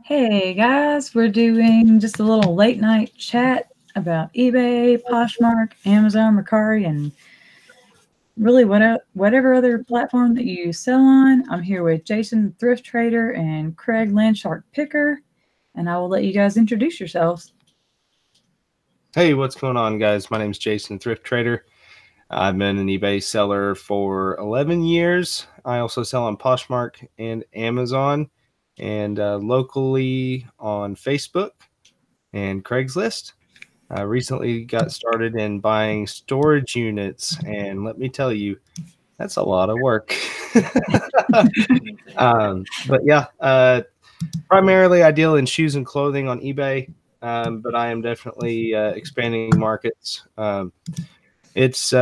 Hey guys, we're doing just a little late night chat about eBay, Poshmark, Amazon, Mercari, and really whatever other platform that you sell on. I'm here with Jason, Thrift Trader, and Craig, Landshark Picker, and I will let you guys introduce yourselves. Hey, what's going on, guys? My name's Jason, Thrift Trader. I've been an eBay seller for 11 years. I also sell on Poshmark and Amazon and locally on Facebook and Craigslist. I recently got started in buying storage units, and let me tell you, that's a lot of work. But yeah, primarily I deal in shoes and clothing on eBay, but I am definitely expanding markets. It's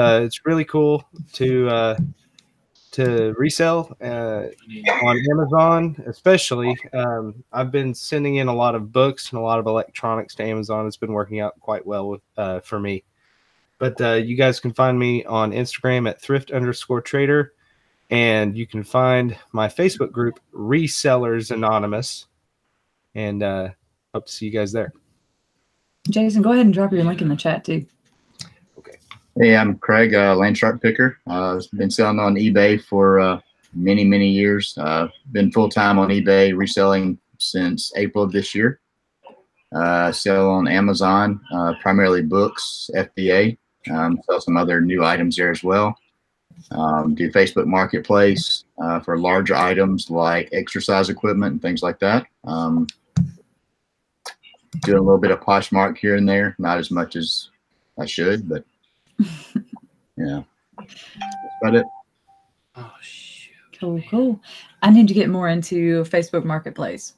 really cool to resell on Amazon, especially. I've been sending in a lot of books and a lot of electronics to Amazon. It's been working out quite well with for me. But you guys can find me on Instagram at thrift_trader, and you can find my Facebook group Resellers Anonymous. And hope to see you guys there. Jason, go ahead and drop your link in the chat too. Okay. Hey, I'm Craig, Landshark Picker. I've been selling on eBay for many years. Been full-time on eBay reselling since April of this year. Sell on Amazon, primarily books, FBA. Sell some other new items there as well. Do Facebook Marketplace for larger items like exercise equipment and things like that. Doing a little bit of Poshmark here and there, not as much as I should, but yeah, that's about it. Oh shoot! Cool. I need to get more into Facebook Marketplace.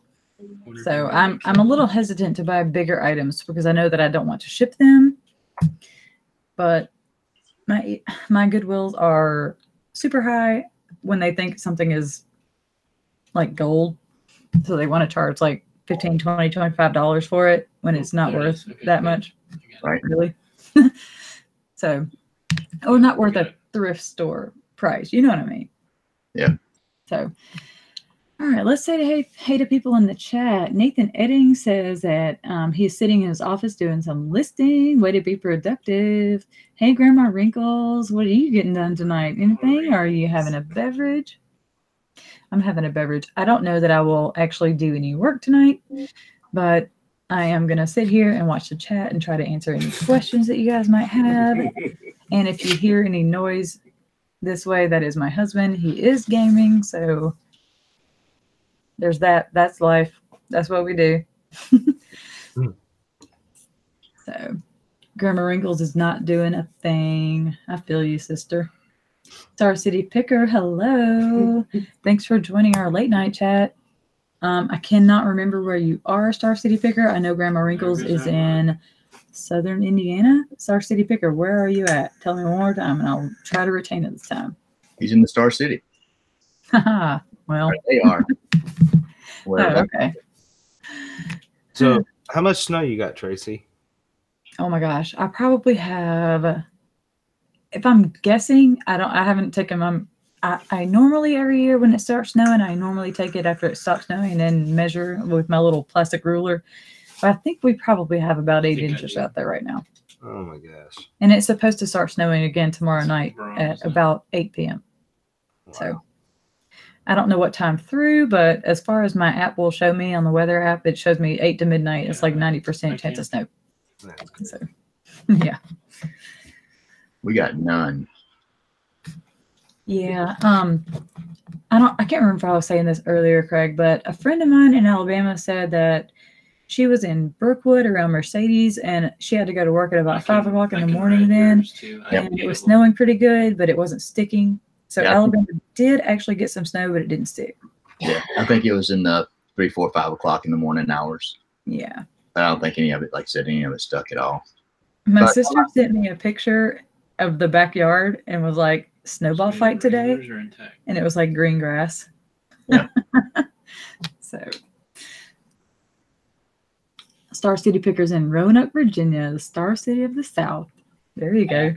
So I'm a little hesitant to buy bigger items because I know that I don't want to ship them. But my Goodwills are super high when they think something is like gold. So they want to charge like $15, $20, $25 for it when it's not worth that much. Right. Really. So, or not worth a thrift store price. You know what I mean? Yeah. So, all right, let's say hey to people in the chat. Nathan Edding says that he's sitting in his office doing some listing. Way to be productive. Hey, Grandma Wrinkles, what are you getting done tonight? Anything? Or are you having a beverage? I'm having a beverage. I don't know that I will actually do any work tonight, but I am going to sit here and watch the chat and try to answer any questions that you guys might have. And if you hear any noise this way, that is my husband. He is gaming, so there's that. That's life. That's what we do. So, Grandma Wrinkles is not doing a thing. I feel you, sister. Star City Picker, hello. Thanks for joining our late night chat. I cannot remember where you are, Star City Picker. I know Grandma Wrinkles is in Southern Indiana. Star City Picker, where are you at? Tell me one more time, and I'll try to retain it this time. He's in the Star City. Haha. Well, right, they are. Oh, okay. So, how much snow you got, Tracy? Oh my gosh, I probably have. If I'm guessing, I haven't taken I normally every year when it starts snowing, I normally take it after it stops snowing and then measure with my little plastic ruler. But I think we probably have about 8 inches out there right now. Oh my gosh. And it's supposed to start snowing again tomorrow night at about 8 p.m. Wow. So I don't know what time through, but as far as my app will show me on the weather app, it shows me 8 to midnight. It's like 90% chance of snow. So, yeah. We got none. Yeah. I can't remember if I was saying this earlier, Craig, but a friend of mine in Alabama said that she was in Brookwood around Mercedes and she had to go to work at about 5 o'clock in the morning then. And it was snowing pretty good, but it wasn't sticking. So Alabama did actually get some snow, but it didn't stick. Yeah. I think it was in the 3, 4, 5 o'clock in the morning hours. Yeah. I don't think any of it, like I said, any of it stuck at all. My sister sent me a picture of the backyard and was like, snowball fight today. And it was like green grass. Yeah. So Star City Pickers in Roanoke, Virginia, the Star City of the South. There you go.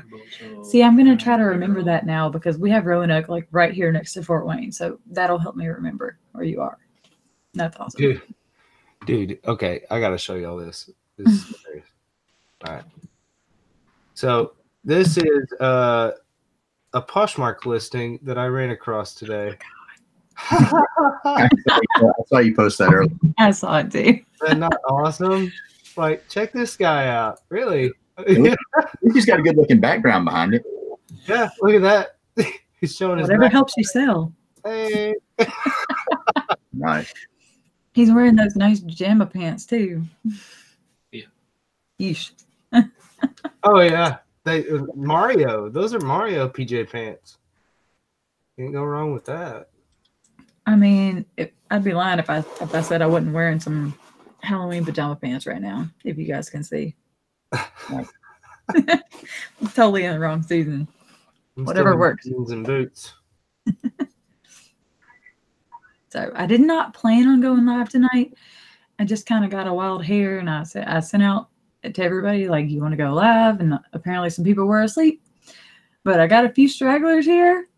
See, I'm going to try to remember that now because we have Roanoke like right here next to Fort Wayne. So that'll help me remember where you are. That's awesome. Dude, okay, I gotta show y'all this. This is hilarious. All right. So this is a Poshmark listing that I ran across today. I saw you post that earlier. I saw it too. Isn't that awesome? Like, check this guy out. Really? He's got a good looking background behind it. Yeah, look at that. He's showing his Whatever back. helps you sell. Hey. Nice. He's wearing those nice pajama pants too. Yeah. Yeesh. Oh yeah, Mario. Those are Mario PJ pants. Can't go wrong with that. I mean, I'd be lying if I said I wasn't wearing some Halloween pajama pants right now. If you guys can see, totally in the wrong season. I'm Whatever still in works. jeans and boots. So I did not plan on going live tonight. I just kind of got a wild hair, and I sent out to everybody like, "You want to go live?" And apparently some people were asleep, but I got a few stragglers here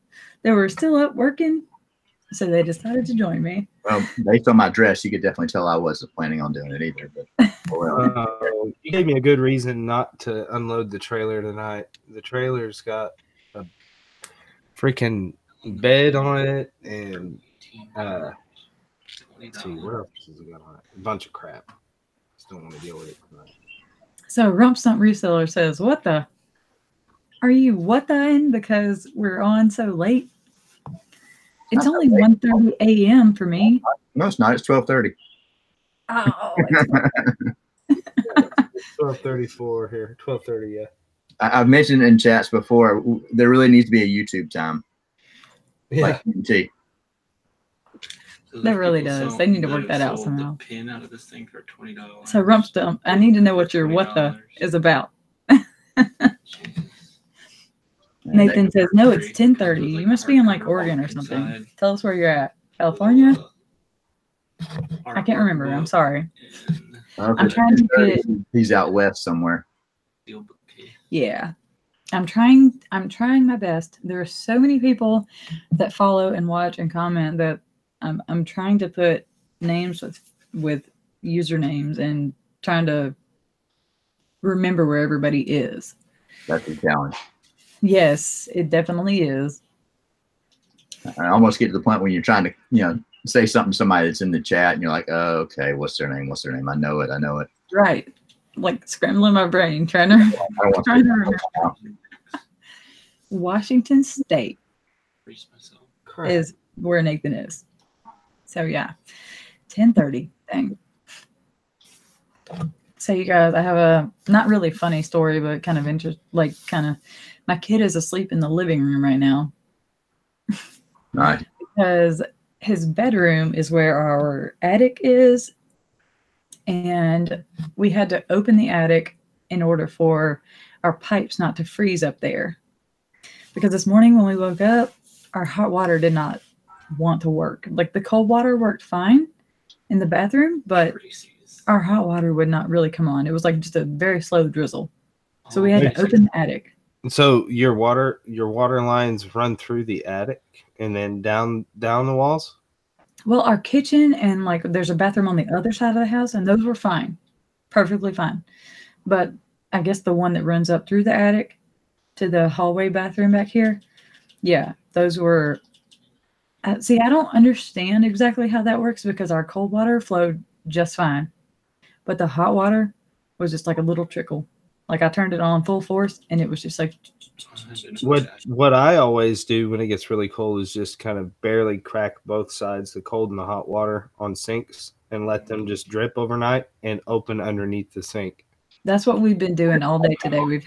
that were still up working, so they decided to join me. Well, based on my dress, you could definitely tell I wasn't planning on doing it either. But You gave me a good reason not to unload the trailer tonight. The trailer's got a freaking bed on it, and let's see, what else has it got on it? A bunch of crap. Just don't want to deal with it tonight. So Rump Stump Reseller says, "What the? Are you what the in? Because we're on so late. It's only 1:30 a.m. for me." no, it's not. It's 12:30. Oh, 12:34 here. 12:30, yeah. I've mentioned in chats before, there really needs to be a YouTube time. Yeah. Like TNT. So That there's really people does. sold- They need to that work have that out sold somehow. The pin out of this thing for $20. so Rump Stump, I need to know what your what the is about. Nathan says, "No, it's 10:30. You must be in like Oregon or something. Tell us where you're at. California? I can't remember. I'm sorry. I'm trying to get. He's out west somewhere. Yeah, I'm trying my best. There are so many people that follow and watch and comment that I'm trying to put names with usernames and trying to remember where everybody is. That's the challenge. Yes, it definitely is. I almost get to the point when you're trying to, say something to somebody that's in the chat, and you're like, "Oh, okay, what's their name? What's their name? I know it. I know it." Right. Like scrambling my brain, I don't want trying to to. remember. Washington State is where Nathan is. So yeah, 10:30 thing. So you guys, I have a not really funny story, but kind of my kid is asleep in the living room right now. Nice. Because his bedroom is where our attic is, and we had to open the attic in order for our pipes not to freeze up there. Because this morning when we woke up, our hot water did not want to work. Like the cold water worked fine in the bathroom, but our hot water would not really come on. It was like just a very slow drizzle. So we had to open the attic. So your water lines run through the attic and then down the walls? Well, our kitchen and like there's a bathroom on the other side of the house, and those were fine. Perfectly fine. But I guess the one that runs up through the attic to the hallway bathroom back here, yeah, those were see, I don't understand exactly how that works because our cold water flowed just fine. But the hot water was just like a little trickle. Like I turned it on full force and it was just like. What I always do when it gets really cold is just kind of barely crack both sides, the cold and the hot water on sinks, and let them just drip overnight and open underneath the sink. That's what we've been doing all day today. We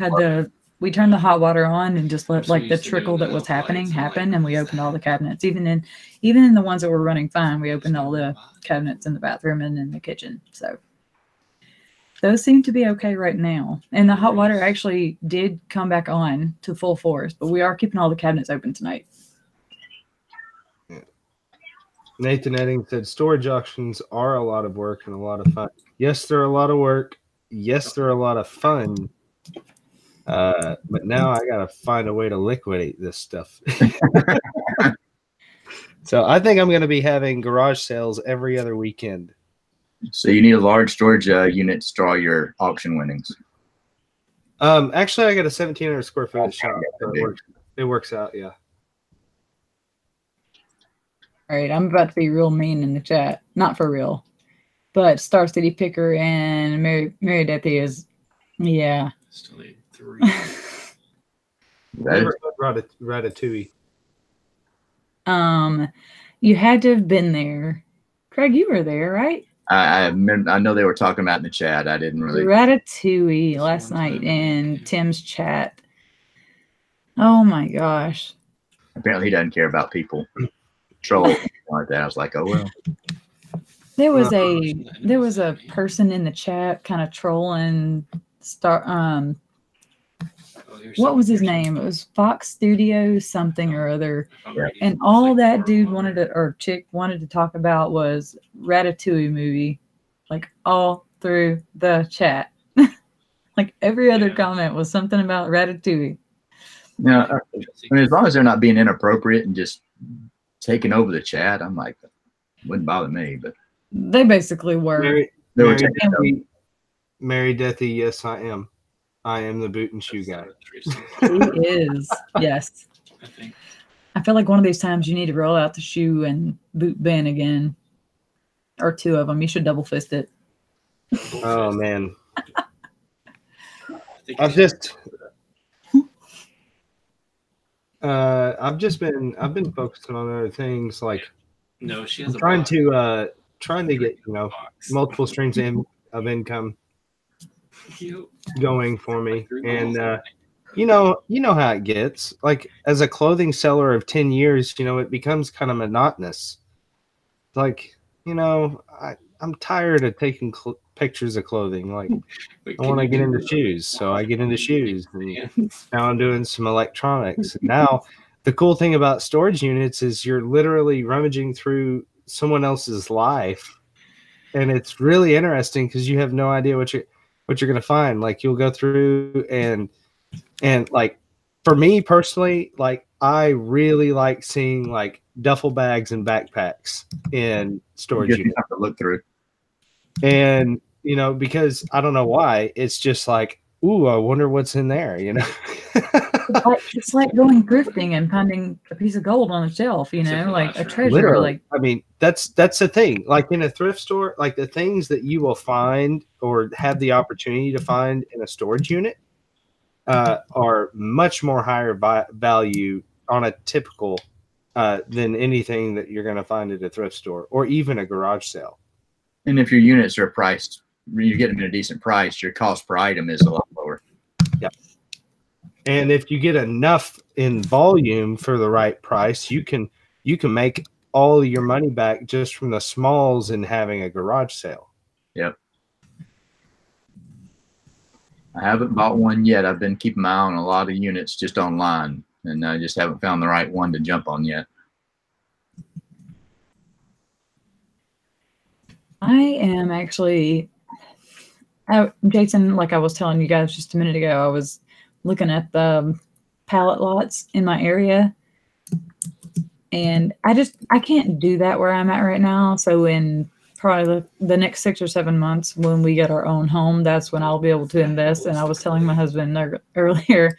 turned the hot water on and just let like the trickle that was happening happen, and we opened all the cabinets. Even in the ones that were running fine, we opened all the cabinets in the bathroom and in the kitchen. So those seem to be okay right now. And the hot water actually did come back on to full force, but we are keeping all the cabinets open tonight. Nathan Edding said storage auctions are a lot of work and a lot of fun. Yes, they're a lot of work. Yes, they're a lot of fun. But now I got to find a way to liquidate this stuff. So I think I'm going to be having garage sales every other weekend. So you need a large storage unit to store your auction winnings. Actually, I got a 1,700 square foot shop. So it works out, yeah. All right, I'm about to be real mean in the chat. Not for real. But Star City Picker and Mary Deathy is, yeah. Still need 3. Never had Ratatouille. You had to have been there. Craig, you were there, right? I know they were talking about in the chat. I didn't really. Ratatouille last night in Tim's chat. Oh my gosh. Apparently, he doesn't care about people. Troll like that. I was like, oh well. There was a person in the chat kind of trolling what was his name? It was Fox Studios something or other. And all that dude wanted to, or chick wanted to talk about was Ratatouille movie. Like all through the chat. Like every other comment was something about Ratatouille. Yeah, I mean, as long as they're not being inappropriate and just taking over the chat, I'm like, wouldn't bother me. But they basically were. Mary Deathy, yes, I am. I am the boot and shoe guy. He is, yes. I feel like one of these times you need to roll out the shoe and boot bin again. Or 2 of them. You should double fist it. Oh, man. I've been focusing on other things like trying to get multiple streams of income going for me, and you know how it gets. Like as a clothing seller of 10 years, it becomes kind of monotonous. Like I'm tired of taking pictures of clothing. Like I want to get into shoes, so I get into shoes. And now I'm doing some electronics. And now the cool thing about storage units is you're literally rummaging through someone else's life, and it's really interesting because you have no idea what you're going to find. Like you'll go through and like for me personally, like I really like seeing like duffel bags and backpacks in storage units. You have to look through. And because I don't know why, it's just like, ooh, I wonder what's in there, It's like going thrifting and finding a piece of gold on a shelf, like a treasure. Literally. Like I mean, that's the thing. Like in a thrift store, like the things that you will find or have the opportunity to find in a storage unit are much more higher value on a typical than anything that you're going to find at a thrift store or even a garage sale. And if your units are priced, you get them at a decent price, your cost per item is a lot lower. Yep. And if you get enough in volume for the right price, you can make all your money back just from the smalls in having a garage sale. Yep. I haven't bought one yet. I've been keeping my eye on a lot of units just online, and I just haven't found the right one to jump on yet. I am actually, Jason, like I was telling you guys just a minute ago, I was looking at the pallet lots in my area, and I can't do that where I'm at right now. So in probably the next 6 or 7 months, when we get our own home, that's when I'll be able to invest. And I was telling my husband earlier,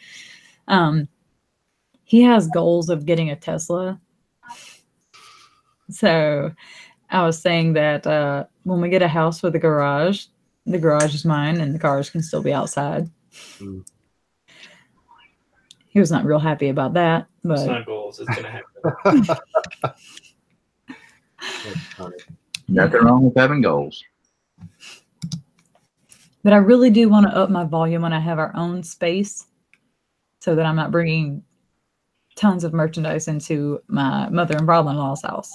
he has goals of getting a Tesla. So I was saying that when we get a house with a garage, the garage is mine and the cars can still be outside. Mm. He was not real happy about that, but it's not goals. It's gonna happen. Nothing wrong with having goals. But I really do want to up my volume when I have our own space, so that I'm not bringing tons of merchandise into my mother and brother-in-law's house.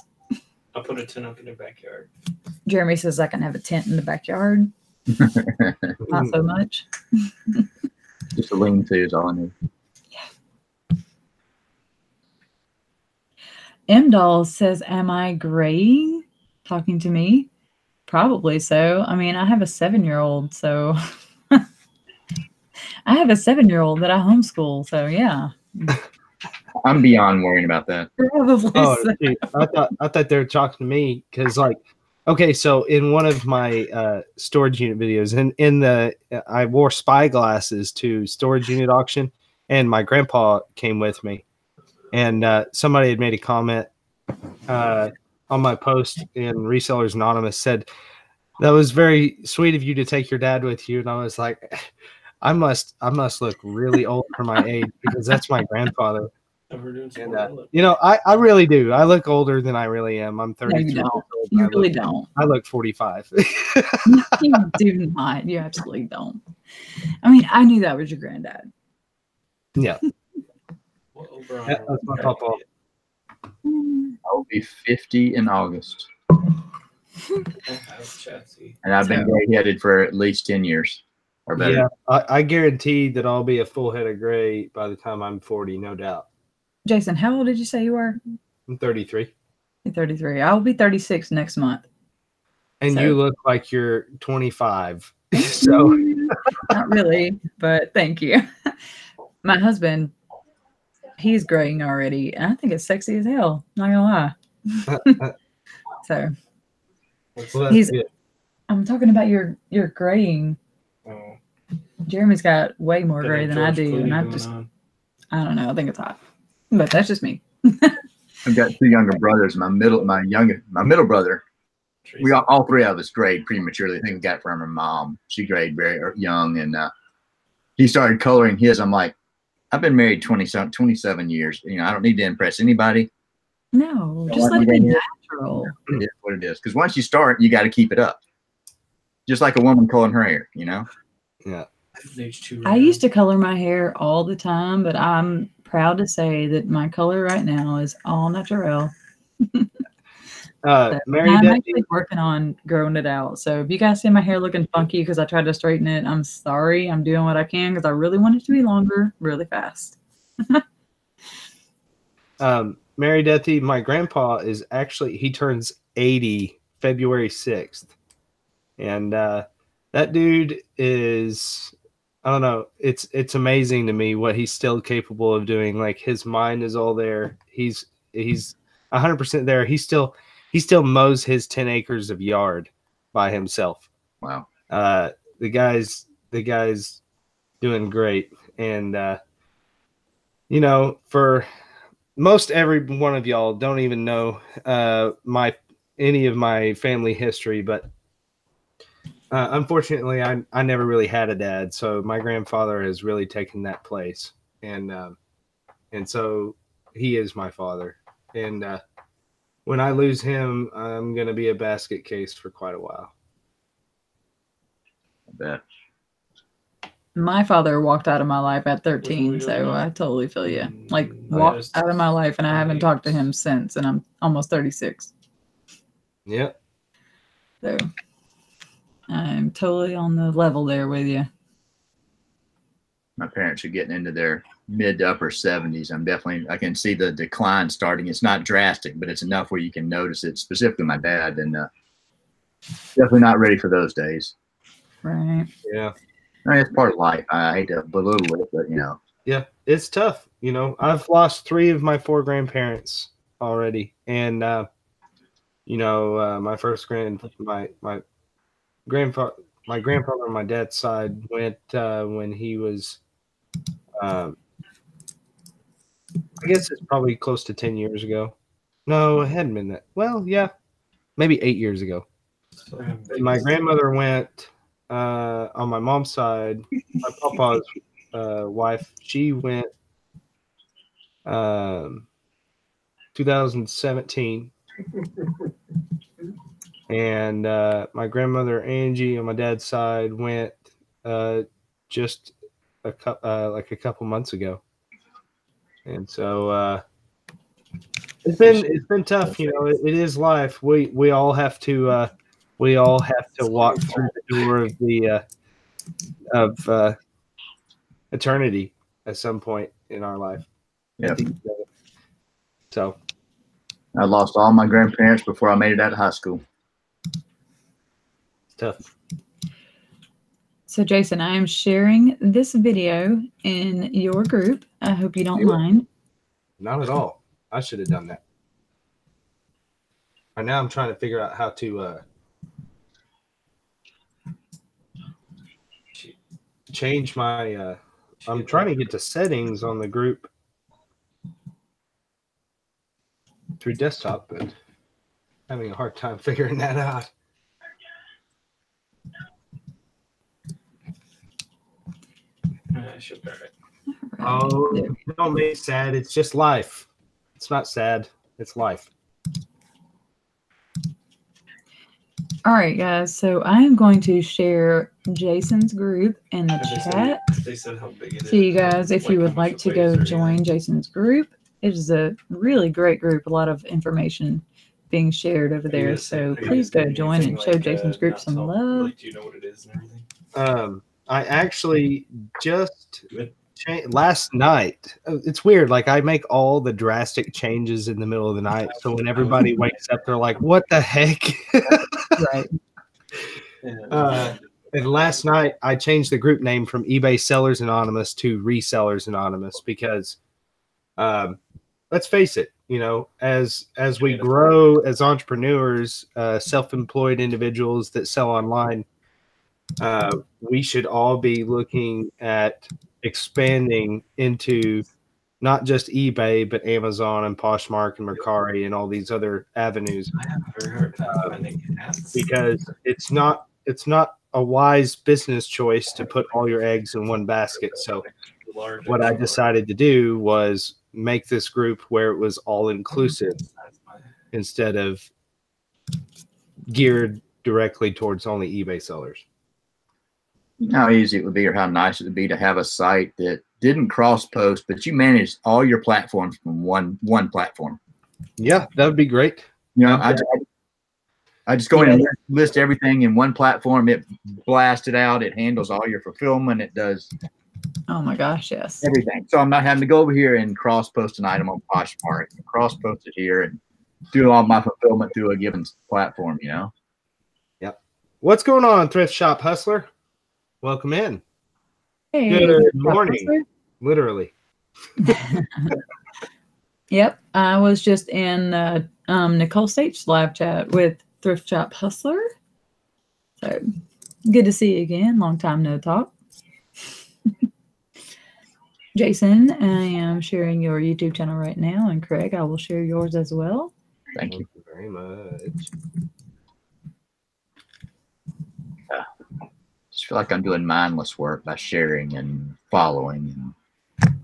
I'll put a tent up in the backyard. Jeremy says I can have a tent in the backyard. Not so much. Just a lean-to is all I need. Yeah. M-Doll says, am I graying? Talking to me? Probably so. I mean, I have a 7-year-old, so I have a 7-year-old that I homeschool, so yeah. I'm beyond worrying about that. Probably oh, so. Dude, I thought they were talking to me because, like, Okay, so in one of my storage unit videos, I wore spy glasses to storage unit auction, and my grandpa came with me, and somebody had made a comment on my post in Resellers Anonymous, said that was very sweet of you to take your dad with you, and I was like, I must look really old for my age because that's my grandfather. And we're doing some And more. I really do. I look older than I really am. I'm 33 you years don't. old. You really don't. I look 45. You do not. You absolutely don't. I mean, I knew that was your granddad. Yeah. What over on That's our my website? papa. I'll be 50 in August, I have chassis. and I've been gray-headed for at least 10 years or better. Yeah, I guarantee that I'll be a full head of gray by the time I'm 40, no doubt. Jason, how old did you say you were? I'm 33. You're 33. I'll be 36 next month. And So- you look like you're 25. So Not really, but thank you. My husband, he's graying already, and I think it's sexy as hell. Not gonna lie. So well, that's he's. good. I'm talking about your graying. Oh, Jeremy's got way more gray than I George do, Clooney and going I don't know. I think it's hot, but that's just me. I've got two younger brothers. My middle brother, we all three of us grayed prematurely. I think we got it from her mom. She grayed very young, and he started coloring his. I'm like, I've been married 27 years. I don't need to impress anybody. No, Don't just want let it me be to natural. It is what it is. Because once you start, you got to keep it up. Just like a woman coloring her hair, Yeah. Age 2 I used to color my hair all the time, but I'm proud to say that my color right now is all natural. Mary I'm Debbie, actually working on growing it out. So if you guys see my hair looking funky because I tried to straighten it, I'm sorry. I'm doing what I can because I really want it to be longer really fast. Mary Deathy, my grandpa is actually, he turns 80 February 6th. And that dude is, I don't know, it's amazing to me what he's still capable of doing. Like his mind is all there. He's 100% there. He still mows his 10 acres of yard by himself. Wow. The guy's doing great. And for most every one of y'all don't even know any of my family history, but unfortunately I never really had a dad, so my grandfather has really taken that place, and so he is my father, and when I lose him, I'm gonna be a basket case for quite a while. I bet. My father walked out of my life at 13, Which one so we I totally feel you. Like I walked just- out of my life, and I haven't I- talked to him since, and I'm almost 36. Yep. So I'm totally on the level there with you. My parents are getting into their mid to upper 70s. I can see the decline starting. It's not drastic, but it's enough where you can notice it, specifically my dad, and definitely not ready for those days. Right. Yeah. I mean, it's part of life. I hate to belittle it, but Yeah, it's tough. I've lost 3 of my 4 grandparents already, and my grandfather on my dad's side went when he was, I guess it's probably close to 10 years ago. No, it hadn't been that. Well, yeah, maybe 8 years ago. And my grandmother went on my mom's side. My papa's wife, she went 2017. And my grandmother Angie on my dad's side went just a couple months ago, and so it's been tough. It is life. We all have to walk through the door of eternity at some point in our life. Yep. So I lost all my grandparents before I made it out of high school. it's tough. So Jason, I am sharing this video in your group. I hope you don't mind. Not at all. I should have done that. Right now I'm trying to figure out how to change my. I'm trying to get to settings on the group through desktop, but having a hard time figuring that out. I should bear it. Oh, don't make it sad. It's just life. It's not sad. It's life. All right, guys. So I am going to share Jason's group in the chat. They said how big it is. So you guys, if you would like to go join Jason's group, it is a really great group. A lot of information being shared over there. So please go join and show Jason's group some love. Like, do you know what it is and everything? I actually just last night. It's weird. Like I make all the drastic changes in the middle of the night. So when everybody wakes up, they're like, "What the heck?" Right. And last night I changed the group name from eBay Sellers Anonymous to Resellers Anonymous because, let's face it, you know, as we grow as entrepreneurs, self-employed individuals that sell online, we should all be looking at expanding into not just eBay, but Amazon and Poshmark and Mercari and all these other avenues. I have a very hard time finding it because it's not a wise business choice to put all your eggs in one basket. So what I decided to do was make this group where it was all inclusive instead of geared directly towards only eBay sellers. How easy it would be, or how nice it would be to have a site that didn't cross post, but you managed all your platforms from one platform. Yeah, that would be great. You know, I just go in and list everything in one platform. It blasts it out. It handles all your fulfillment. It does. Oh my gosh, yes. Everything. So I'm not having to go over here and cross post an item on Poshmark and cross post it here and do all my fulfillment through a given platform, you know? Yep. What's going on, Thrift Shop Hustler? Welcome in. Hey, good morning. Literally. Yep. I was just in Nicole State's live chat with Thrift Shop Hustler. So good to see you again. Long time no talk. Jason, I am sharing your YouTube channel right now, and Craig, I will share yours as well. Thank you very much. I feel like I'm doing mindless work by sharing and following, and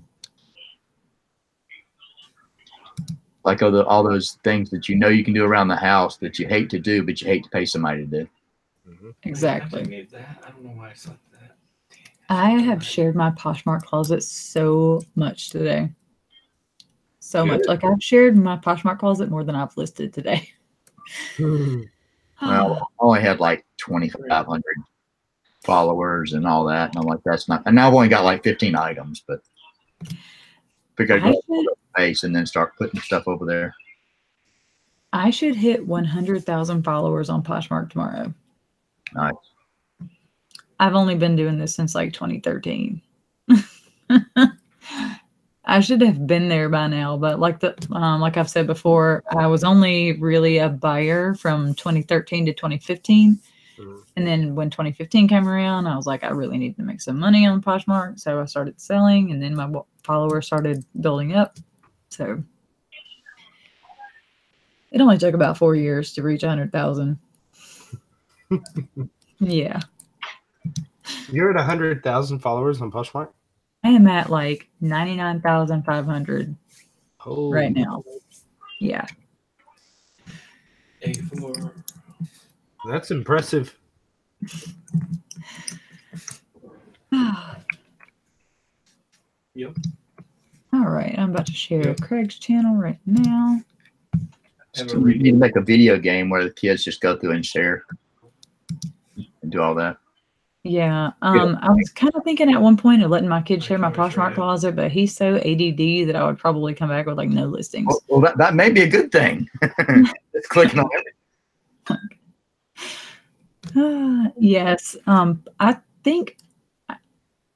like all those things that you know you can do around the house that you hate to do, but you hate to pay somebody to do. Exactly. I don't know why I thought that. I have shared my Poshmark closet so much today. So much. Like I've shared my Poshmark closet more than I've listed today. Well, I only had like 2,500 followers and all that, and I'm like, that's not. And I've only got like 15 items, but figure I'd go to space and then start putting stuff over there. I should hit 100,000 followers on Poshmark tomorrow. Nice. I've only been doing this since like 2013. I should have been there by now, but like I've said before, I was only really a buyer from 2013 to 2015. And then when 2015 came around, I was like, I really need to make some money on Poshmark. So I started selling, and then my followers started building up. So it only took about 4 years to reach 100,000. Yeah. You're at 100,000 followers on Poshmark? I am at like 99,500 right now. Yeah. A4. That's impressive. Yep. All right. I'm about to share Craig's channel right now. So we need to make a video game where the kids just go through and share and do all that. Yeah. I was kind of thinking at one point of letting my kid share my Poshmark closet, but he's so ADD that I would probably come back with like no listings. Well, that may be a good thing. Just clicking on it. Yes. I think,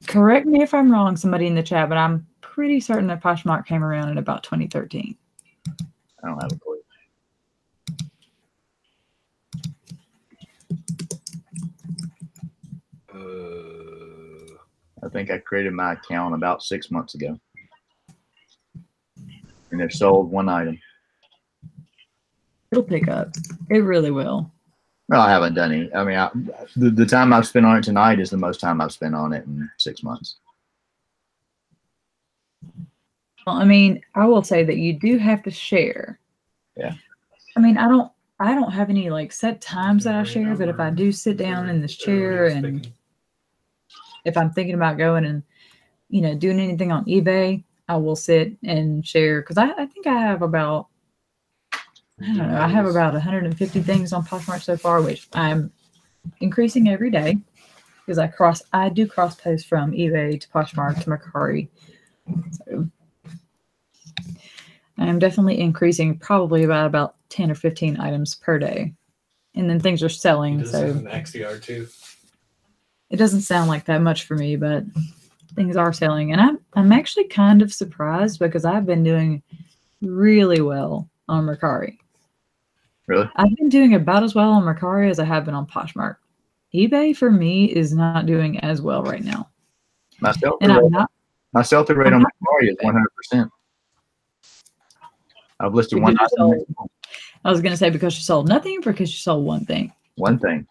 correct me if I'm wrong, somebody in the chat, but I'm pretty certain that Poshmark came around in about 2013. I don't have a clue. I think I created my account about 6 months ago. And they've sold one item. It'll pick up. It really will. No, I haven't done any. I mean, the time I've spent on it tonight is the most time I've spent on it in 6 months. Well, I mean, I will say that you do have to share. Yeah. I mean, I don't have any like set times that I share, but if I do sit down in this chair and if I'm thinking about going and, you know, doing anything on eBay, I will sit and share because I think I have about, I don't know, I have about 150 things on Poshmark so far, which I'm increasing every day because I do cross post from eBay to Poshmark to Mercari. So I'm definitely increasing probably about 10 or 15 items per day. And then things are selling. So an XDR too. It doesn't sound like that much for me, but things are selling. And I'm actually kind of surprised because I've been doing really well on Mercari. Really? I've been doing about as well on Mercari as I have been on Poshmark. eBay for me is not doing as well right now. My sell-through rate on Mercari is 100%. I've listed one item. I was going to say because you sold nothing or because you sold one thing? One thing.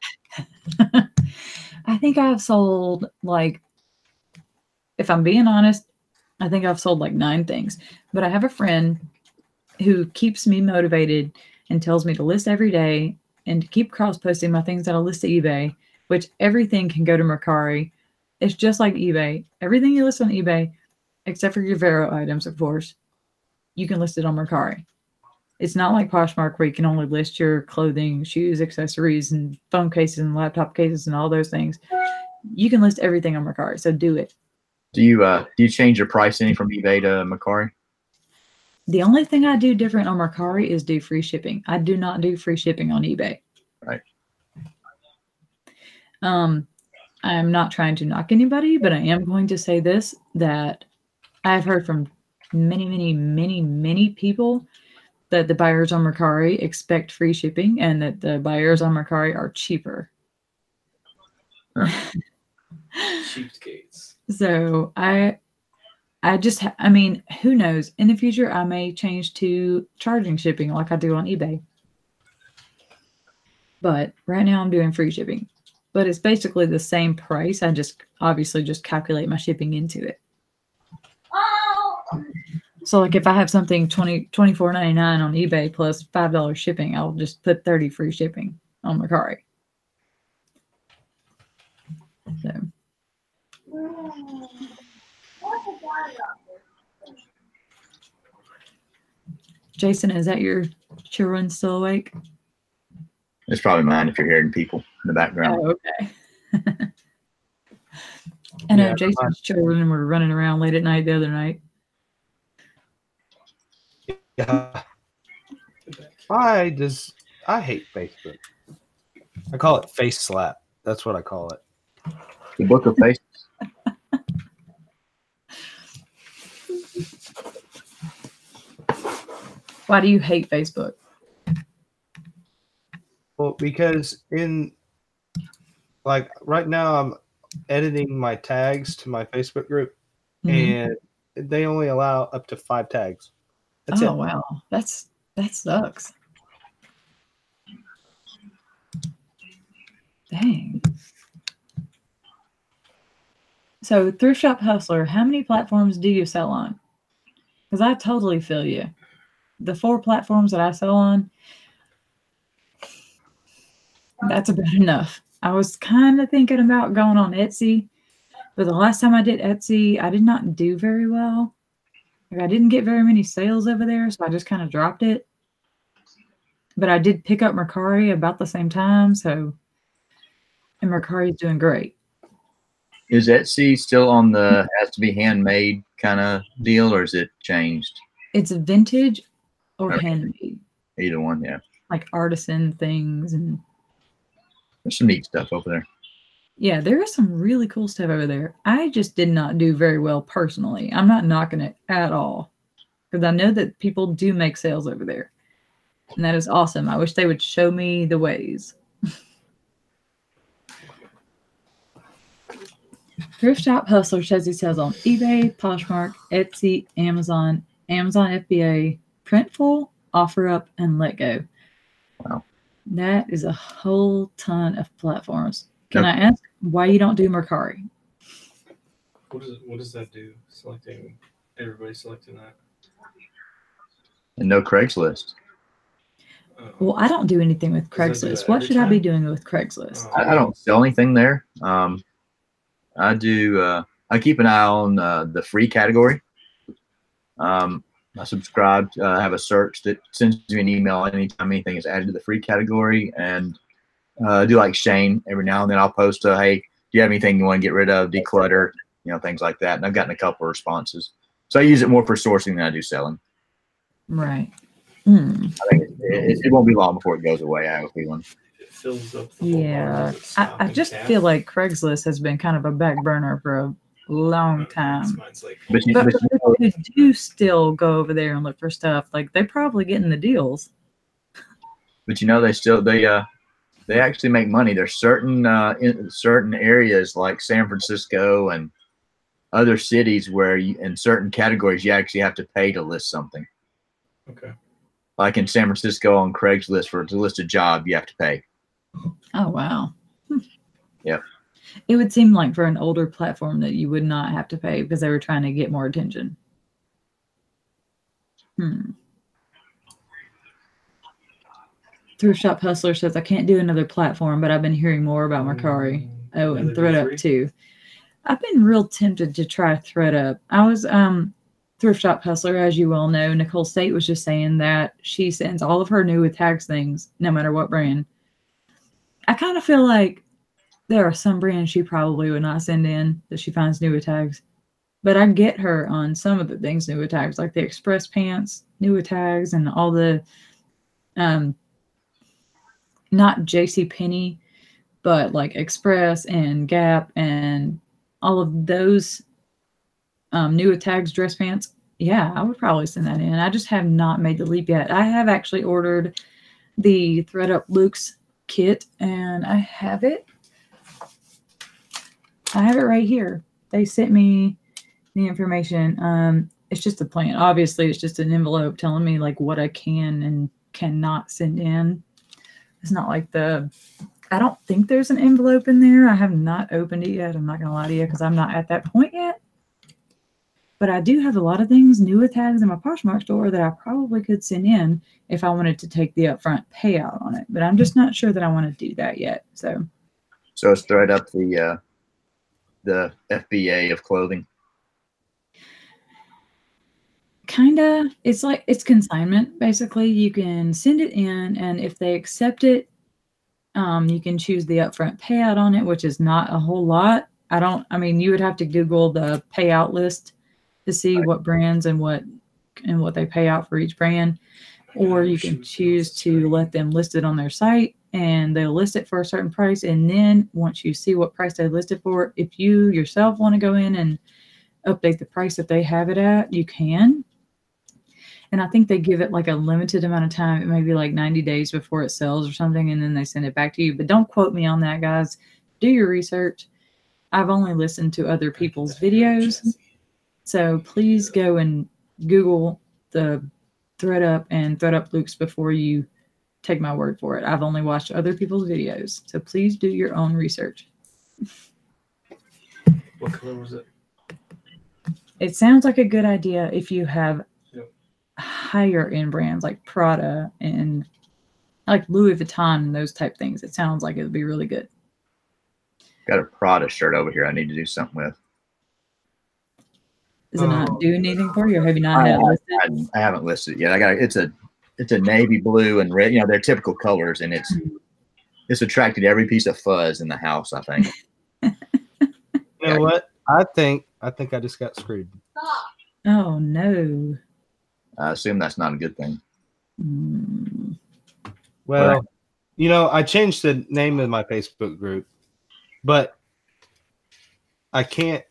I think I've sold like, if I'm being honest, I think I've sold like 9 things. But I have a friend who keeps me motivated and tells me to list every day and to keep cross-posting my things that I list to eBay, which everything can go to Mercari. It's just like eBay. Everything you list on eBay, except for your Vero items, of course, you can list it on Mercari. It's not like Poshmark where you can only list your clothing, shoes, accessories, and phone cases and laptop cases and all those things. You can list everything on Mercari, so do it. Do you change your price any from eBay to Mercari? The only thing I do different on Mercari is do free shipping. I do not do free shipping on eBay. Right. I'm not trying to knock anybody, but I am going to say this, that I've heard from many people that the buyers on Mercari expect free shipping and that the buyers on Mercari are cheaper. Cheapskates. So I mean, who knows? In the future, I may change to charging shipping like I do on eBay. But right now I'm doing free shipping. But it's basically the same price. I just obviously just calculate my shipping into it. So like if I have something $24.99 on eBay plus $5 shipping, I'll just put $30 free shipping on Mercari. So Jason, is that your children still awake? It's probably mine if you're hearing people in the background. Oh, okay. I know Jason's children were running around late at night the other night. Yeah. I hate Facebook. I call it face slap. That's what I call it. The book of faces. Why do you hate Facebook? Well, because right now I'm editing my tags to my Facebook group, and they only allow up to 5 tags. That's it. Wow. That sucks. Dang. So Thrift Shop Hustler, how many platforms do you sell on? Because I totally feel you. The 4 platforms that I sell on, that's about enough. I was kind of thinking about going on Etsy, but the last time I did Etsy, I did not do very well. Like I didn't get very many sales over there, so I just kind of dropped it. But I did pick up Mercari about the same time, and Mercari is doing great. Is Etsy still on the has to be handmade kind of deal, or is it changed? It's vintage or handmade. Either one, yeah. Like artisan things and there's some neat stuff over there. Yeah, there is some really cool stuff over there. I just did not do very well personally. I'm not knocking it at all because I know that people do make sales over there. And that is awesome. I wish they would show me the ways. Thrift Shop Hustler says he sells on eBay, Poshmark, Etsy, Amazon, Amazon FBA, Printful, OfferUp, and LetGo. Wow. That is a whole ton of platforms. Can Yep. I ask why you don't do Mercari? What does that do? Everybody selecting that. And no Craigslist. Well, I don't do anything with Does that do Craigslist. that What every should I be time? doing with Craigslist? Oh. I don't sell anything there. I do. I keep an eye on the free category. I subscribe. I have a search that sends me an email anytime anything is added to the free category, and I do like Shane. Every now and then I'll post, "Hey, do you have anything you want to get rid of, declutter, things like that." And I've gotten a couple of responses. So I use it more for sourcing than I do selling. Right. I think it won't be long before it goes away. I have a feeling. It fills up the whole Yeah. bar. Does it stop I and just cap? feel like Craigslist has been kind of a back burner for a long time. Mine's like, But you, But but you know, you do still go over there and look for stuff. Like they're probably getting the deals. but they actually make money. There's certain in certain areas like San Francisco and other cities where in certain categories you actually have to pay to list something. okay. Like in San Francisco on Craigslist to list a job, you have to pay. Oh wow. Yep. It would seem like for an older platform that you would not have to pay because they were trying to get more attention. Thrift Shop Hustler says I can't do another platform, but I've been hearing more about Mercari. Oh, and ThreadUp too. I've been real tempted to try ThreadUp. I was Thrift Shop Hustler, as you well know. Nicole State was just saying that she sends all of her new with tags things, no matter what brand. I kind of feel like there are some brands she probably would not send in that she finds new with tags. But I get her on some of the things new with tags, like the Express pants, new with tags, and all the not JCPenney, but like Express and Gap and all of those new with tags dress pants. Yeah, I would probably send that in. I just have not made the leap yet. I have actually ordered the ThreadUp Luke's kit, and I have it. I have it right here. They sent me the information. It's just a plan. Obviously, it's just an envelope telling me like what I can and cannot send in. It's not like I don't think there's an envelope in there. I have not opened it yet. I'm not going to lie to you because I'm not at that point yet. But I do have a lot of things new with tags in my Poshmark store that I probably could send in if I wanted to take the upfront payout on it. But I'm just not sure that I want to do that yet. So it's ThreadUp the FBA of clothing. Kinda. It's like it's consignment. Basically, you can send it in, and if they accept it, you can choose the upfront payout on it, which is not a whole lot. You would have to Google the payout list to see what brands and what they pay out for each brand, or you can choose to let them list it on their site, and they'll list it for a certain price. And then once you see what price they listed for, if you yourself want to go in and update the price that they have it at, you can. And I think they give it like a limited amount of time. It may be like 90 days before it sells or something, and then they send it back to you. But don't quote me on that, guys. Do your research. I've only listened to other people's videos. So please go and Google the ThreadUp and ThreadUp Luke's before you take my word for it. I've only watched other people's videos. So please do your own research. What color was it? It sounds like a good idea if you have higher end brands like Prada and like Louis Vuitton and those type things. It sounds like it would be really good. Got a Prada shirt over here I need to do something with. Does it not do anything for you, or have you not had it listed? I haven't listed it yet. It's a navy blue and red, they're typical colors, and it's attracted every piece of fuzz in the house, I think. You know what? I think I just got screwed. Oh no. I assume that's not a good thing. Well, I changed the name of my Facebook group, but I can't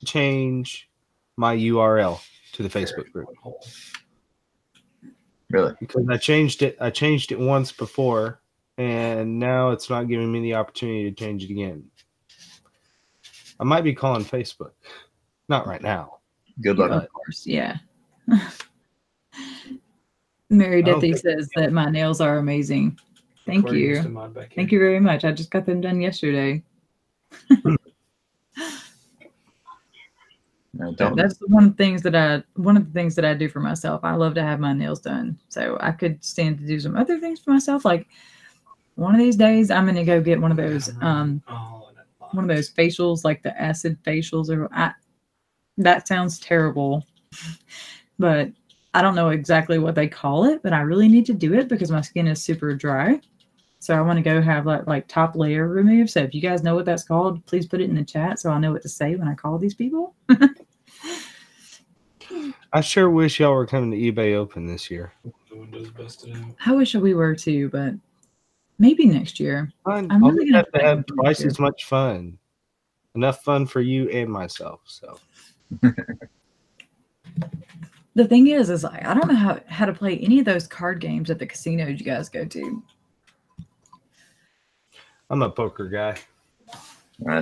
change my URL to the Facebook group. Really? Because I changed it once before, and now it's not giving me the opportunity to change it again. I might be calling Facebook. Not right now. Good luck. Of course, yeah. Mary Deathy says that my nails are amazing. Thank you. Thank you very much. I just got them done yesterday. That's one of the things that I do for myself. I love to have my nails done. So I could stand to do some other things for myself. Like one of these days I'm gonna go get one of those facials, like the acid facials, that sounds terrible. But I don't know exactly what they call it, but I really need to do it because my skin is super dry. So I want to go have like top layer removed. So if you guys know what that's called, please put it in the chat so I know what to say when I call these people. I sure wish y'all were coming to eBay Open this year. I wish we were too, but maybe next year. I'm really gonna have to have twice as much fun. Enough fun for you and myself. So the thing is I don't know how to play any of those card games at the casinos you guys go to. I'm a poker guy.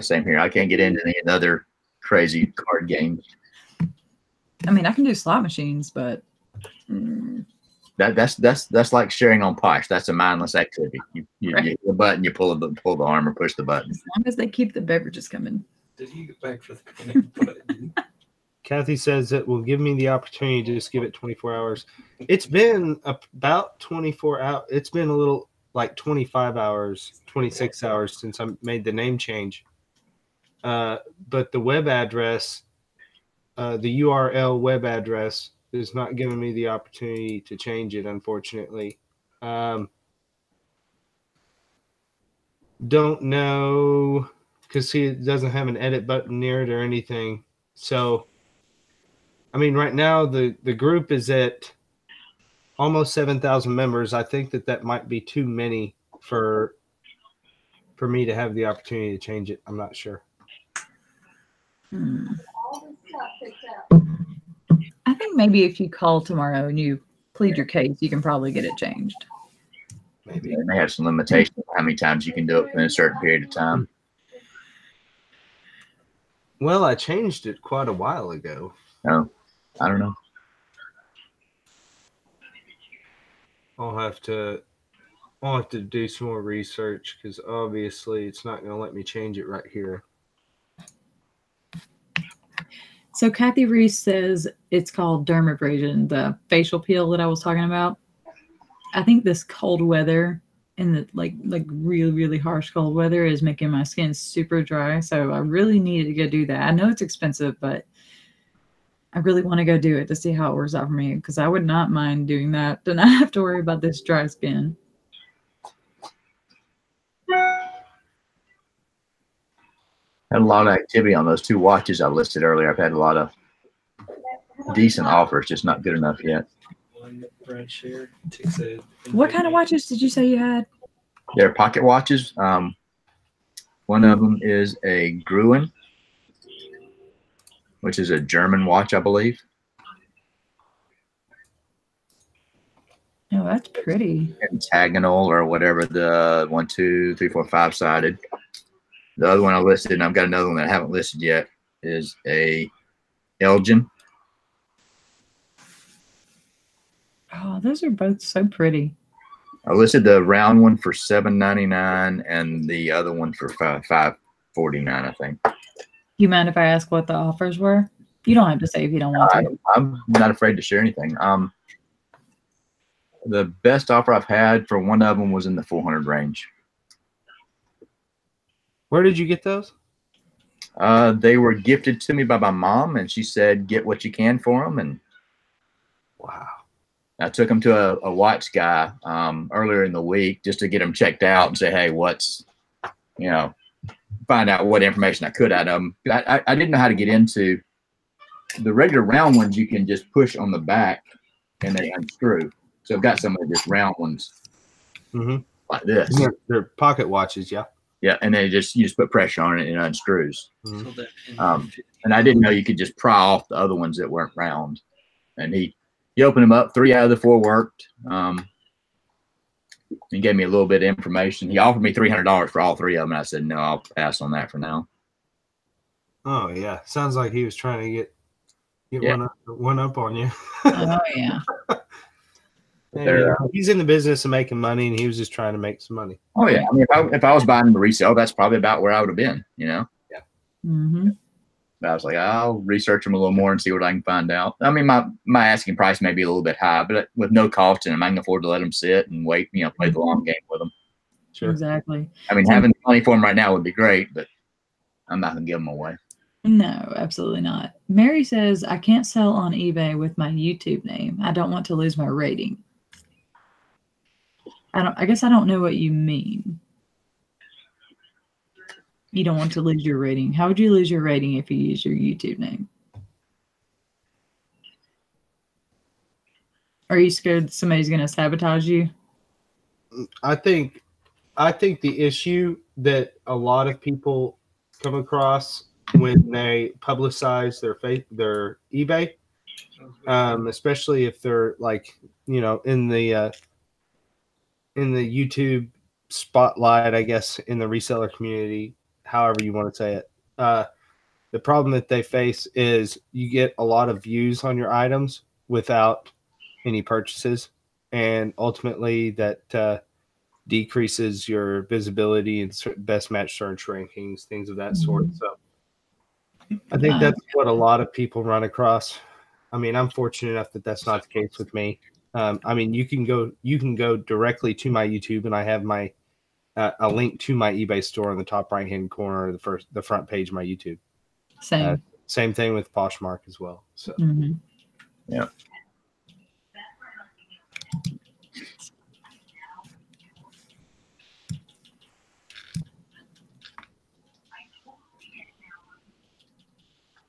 Same here. I can't get into any other crazy card games. I mean, I can do slot machines, but that's like sharing on Posh. That's a mindless activity. You hit the button, you pull the arm, or push the button. As long as they keep the beverages coming. Did you get back for the button? Kathy says it will give me the opportunity to just give it 24 hours. It's been about 24 hours. It's been a little like 25 hours, 26 hours since I made the name change. But the web address, the URL web address is not giving me the opportunity to change it, unfortunately. Don't know, because it doesn't have an edit button near it or anything. So, I mean, right now the group is at almost 7,000 members. I think that might be too many for me to have the opportunity to change it. I'm not sure. I think maybe if you call tomorrow and you plead your case, you can probably get it changed. Maybe. They may have some limitations on how many times you can do it in a certain period of time. Well, I changed it quite a while ago. No, I don't know. I'll have to do some more research because obviously it's not going to let me change it right here. So Kathy Reese says it's called dermabrasion, the facial peel that I was talking about. I think this cold weather and the like really, really harsh cold weather is making my skin super dry. So I really needed to go do that. I know it's expensive, but I really want to go do it to see how it works out for me because I would not mind doing that. Then I have to worry about this dry skin. Had a lot of activity on those two watches I listed earlier. I've had a lot of decent offers, just not good enough yet. What kind of watches did you say you had? They're pocket watches. One of them is a Gruen, which is a German watch, I believe. Oh, that's pretty. Hexagonal or whatever, the 1, 2, 3, 4, 5-sided. The other one I listed, and I've got another one that I haven't listed yet, is a Elgin. Oh, those are both so pretty. I listed the round one for $7.99 and the other one for $5.49, I think. You mind if I ask what the offers were? You don't have to say if you don't want to. I'm not afraid to share anything. The best offer I've had for one of them was in the 400 range. Where did you get those? They were gifted to me by my mom, and she said, get what you can for them. And wow. I took them to a watch guy earlier in the week just to get them checked out and say, hey, find out what information I could out of them. I didn't know how to get into the regular round ones. You can just push on the back and they unscrew. So I've got some of the just round ones like this. They're pocket watches, yeah. Yeah, and then you just put pressure on it and it unscrews. And I didn't know you could just pry off the other ones that weren't round. And he opened them up. 3 out of the 4 worked. He gave me a little bit of information. He offered me $300 for all 3 of them. And I said, no, I'll pass on that for now. Oh yeah, sounds like he was trying to get Yeah. one up on you. Oh yeah. Hey, he's in the business of making money, and he was just trying to make some money. Oh yeah. I mean, if I was buying them to resell, that's probably about where I would have been. Yeah. Mm-hmm. But I was like, I'll research them a little more and see what I can find out. I mean, my asking price may be a little bit high, but with no cost in them, I can afford to let them sit and wait. Play the long game with them. Sure. Exactly. I mean, having money for them right now would be great, but I'm not gonna give them away. No, absolutely not. Mary says, I can't sell on eBay with my YouTube name. I don't want to lose my rating. I guess I don't know what you mean. You don't want to lose your rating. How would you lose your rating if you use your YouTube name? Are you scared somebody's going to sabotage you? I think the issue that a lot of people come across when they publicize their eBay, especially if they're like, in the YouTube spotlight, I guess, in the reseller community, however you want to say it. The problem that they face is you get a lot of views on your items without any purchases, and ultimately that decreases your visibility and best match search rankings, things of that sort. So I think that's what a lot of people run across. I mean, I'm fortunate enough that that's not the case with me. I mean, you can go directly to my YouTube, and I have my a link to my eBay store in the top right hand corner of the front page of my YouTube. Same thing with Poshmark as well. So yeah.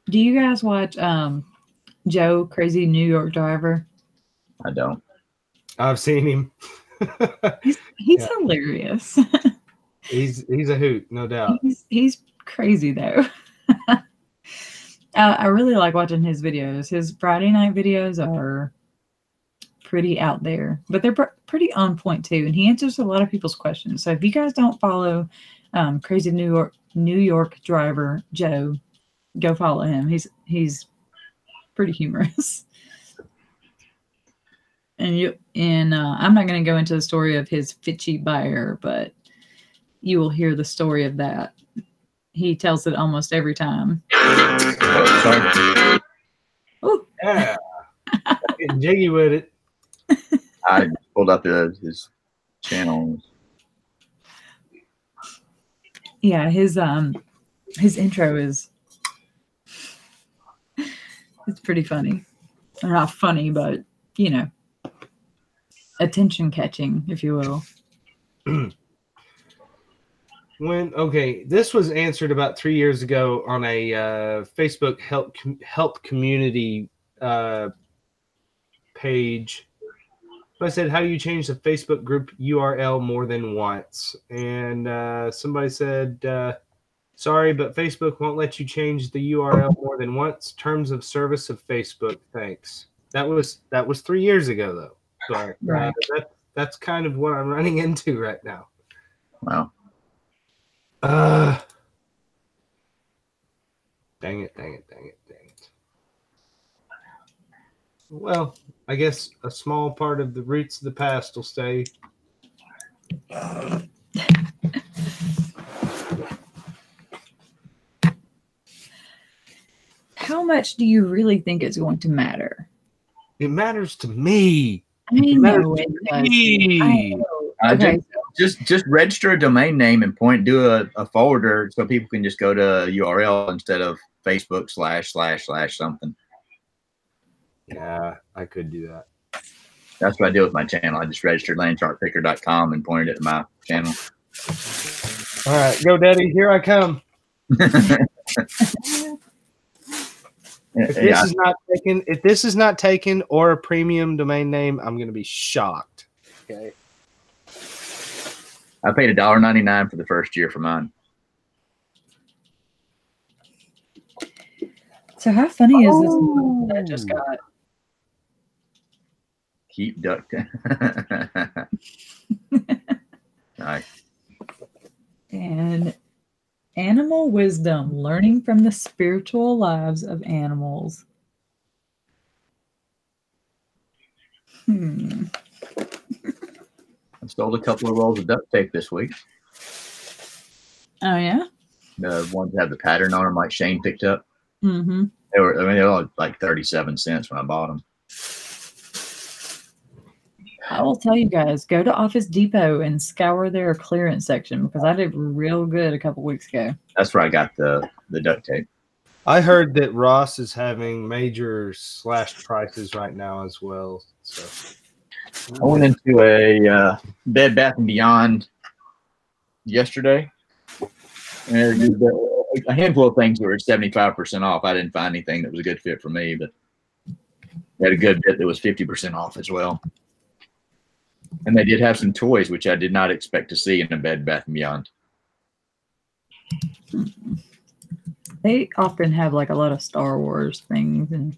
Do you guys watch Joe, Crazy New York Driver? I don't. I've seen him. He's hilarious. He's a hoot, no doubt. He's crazy though. I really like watching his videos. His Friday night videos are pretty out there, but they're pretty on point too. And he answers a lot of people's questions. So if you guys don't follow Crazy New York Driver Joe, go follow him. He's pretty humorous. And I'm not going to go into the story of his Fitchy buyer, but you will hear the story of that. He tells it almost every time. Sorry. Oh, yeah, getting jiggy with it. I pulled up his channel. Yeah, his intro is it's pretty funny. Or not funny, but attention catching, if you will. This was answered about 3 years ago on a Facebook help community page. I said, how do you change the Facebook group URL more than once? And somebody said, sorry, but Facebook won't let you change the URL more than once. Terms of service of Facebook. Thanks. That was 3 years ago, though. But Right. That's kind of what I'm running into right now. Wow. Dang it. Well, I guess a small part of the roots of the past will stay. How much do you really think it's going to matter? It matters to me. I know it does. Okay. Just register a domain name and do a folder so people can just go to a URL instead of Facebook / something. Yeah, I could do that. That's what I did with my channel. I just registered landchartpicker.com and pointed it to my channel. All right, go daddy, here I come. If this is not taken or a premium domain name, I'm going to be shocked. Okay. I paid $1.99 for the first year for mine. So how funny is this that I just got? Keep duck. Nice. And Animal wisdom, learning from the spiritual lives of animals. I sold a couple of rolls of duct tape this week. Oh yeah. The ones that have the pattern on them, like Shane picked up. Mm-hmm. They were like 37 cents when I bought them. I will tell you guys, go to Office Depot and scour their clearance section because I did real good a couple weeks ago. That's where I got the duct tape. I heard that Ross is having major slashed prices right now as well. So I went into a Bed Bath & Beyond yesterday. And a handful of things were 75% off. I didn't find anything that was a good fit for me, but they had a good bit that was 50% off as well. And they did have some toys, which I did not expect to see in a Bed Bath & Beyond. They often have like a lot of Star Wars things and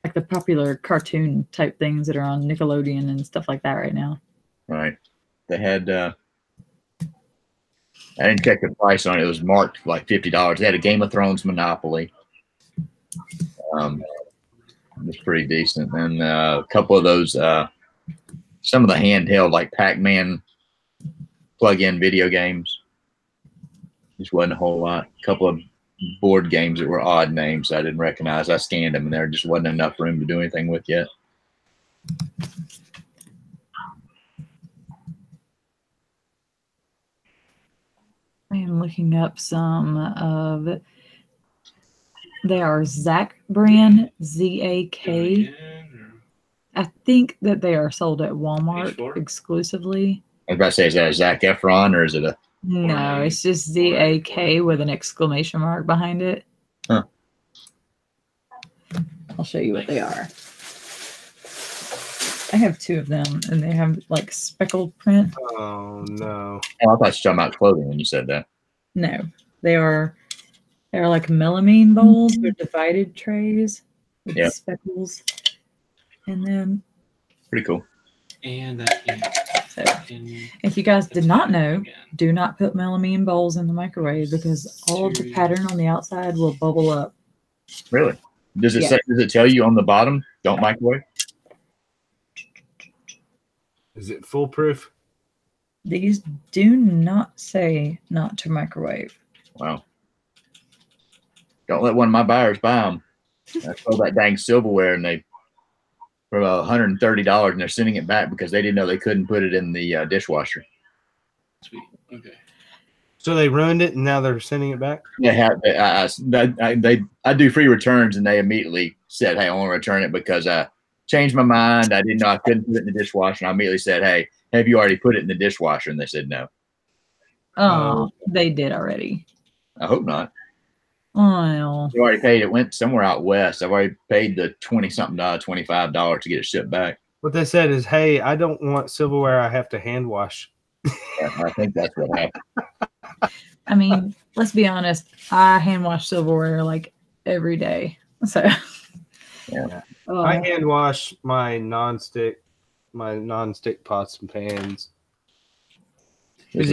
like the popular cartoon type things that are on Nickelodeon and stuff like that right now. Right. They had, I didn't check the price on it. It was marked like $50. They had a Game of Thrones Monopoly. It was pretty decent. And a couple of those, some of the handheld like Pac-Man plug-in video games. Just wasn't a whole lot. A couple of board games that were odd names I didn't recognize. I scanned them and there just wasn't enough room to do anything with yet. I am looking up some of. They are Zach brand, Z-A-K. I think that they are sold at Walmart exclusively. I was about to say, is that a Zac Efron or is it a? No, it's just Z-A-K with an exclamation mark behind it. Huh. I'll show you what they are. I have two of them, and they have like speckled print. Oh no! Oh, I thought you were talking about clothing when you said that. No, they're like melamine bowls. They're divided trays with speckles in them. Pretty cool. And that. So, if you guys did not know, do not put melamine bowls in the microwave because all of the pattern on the outside will bubble up. Really? Does it say? Does it tell you on the bottom? Don't microwave. Is it foolproof? These do not say not to microwave. Wow. Don't let one of my buyers buy them. I sold that dang silverware and they for $130 and they're sending it back because they didn't know they couldn't put it in the dishwasher. Sweet. Okay. So they ruined it and now they're sending it back? They have. I do free returns and they immediately said, "Hey, I want to return it because I changed my mind. I didn't know I couldn't put it in the dishwasher." And I immediately said, "Hey, have you already put it in the dishwasher?" And they said no. Oh, they did already. I hope not. Oh, You already paid. It went somewhere out west. I've already paid the $20-something, $25 to get it shipped back. What they said is, "Hey, I don't want silverware I have to hand wash." Yeah, I think that's what happened. I mean, let's be honest. I hand wash silverware like every day. So, Yeah. I hand wash my nonstick pots and pans. Because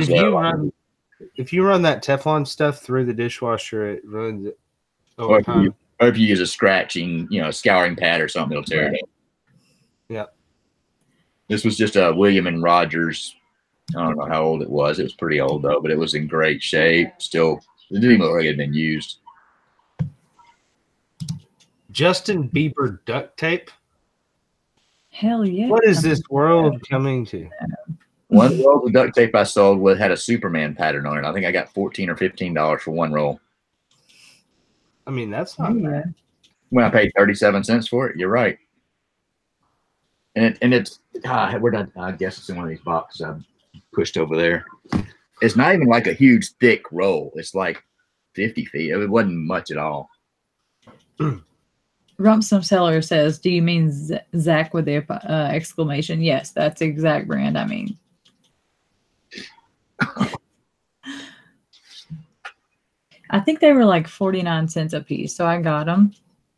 if you run that Teflon stuff through the dishwasher, it ruins it over time. Or if you use a scratching, scouring pad or something, it'll tear it up. Yeah. This was just a William and Rogers. I don't know how old it was. It was pretty old though, but it was in great shape. Still, it didn't even look like it had been used. Justin Bieber duct tape? hell yeah. What is this world coming to? One roll of duct tape I sold had a Superman pattern on it. I think I got $14 or $15 for one roll. I mean, that's not bad. When I paid 37 cents for it, you're right. And it's I guess it's in one of these boxes I've pushed over there. It's not even like a huge thick roll. It's like 50 feet. It wasn't much at all. Rumpsum Seller says, "Do you mean Zach with the exclamation?" Yes, that's the exact brand I mean. I think they were like 49 cents a piece, so I got them,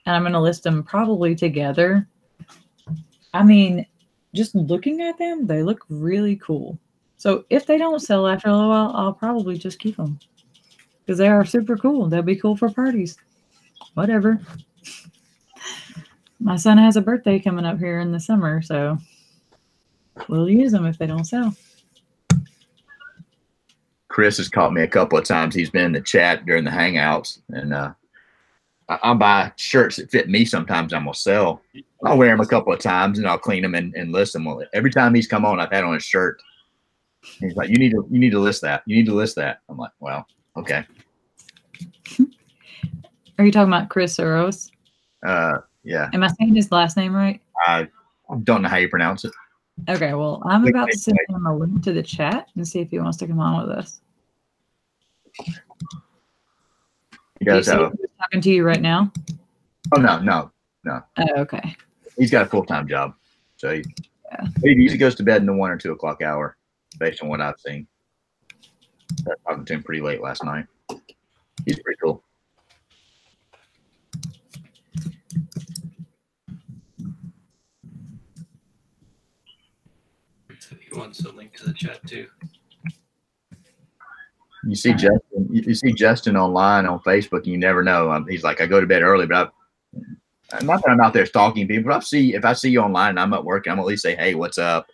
and I'm going to list them probably together. I mean, just looking at them, they look really cool. So if they don't sell after a little while, I'll probably just keep them. because they are super cool. They'll be cool for parties. Whatever. My son has a birthday coming up here in the summer, so we'll use them if they don't sell. Chris has caught me a couple of times. He's been in the chat during the hangouts, and I'll buy shirts that fit me. Sometimes I'm gonna sell. I'll wear them a couple of times and I'll clean them and list them. Well, every time he's come on, I've had on a shirt. And he's like, you need to list that. You need to list that. I'm like, well, okay. Are you talking about Chris Soros? Yeah. Am I saying his last name right? I don't know how you pronounce it. Okay, well, I'm about to send him a link to the chat and see if he wants to come on with us. He does have He's talking to you right now? Oh, no. Oh, okay. He's got a full-time job. So he usually goes to bed in the 1 or 2 o'clock hour, based on what I've seen. I was talking to him pretty late last night. He's pretty cool. He wants a link to the chat too. You see Justin. You see Justin online on Facebook, and you never know. He's like, I go to bed early, but not that I'm out there stalking people. But if I see you online and I'm at work, I'm at least say, hey, what's up?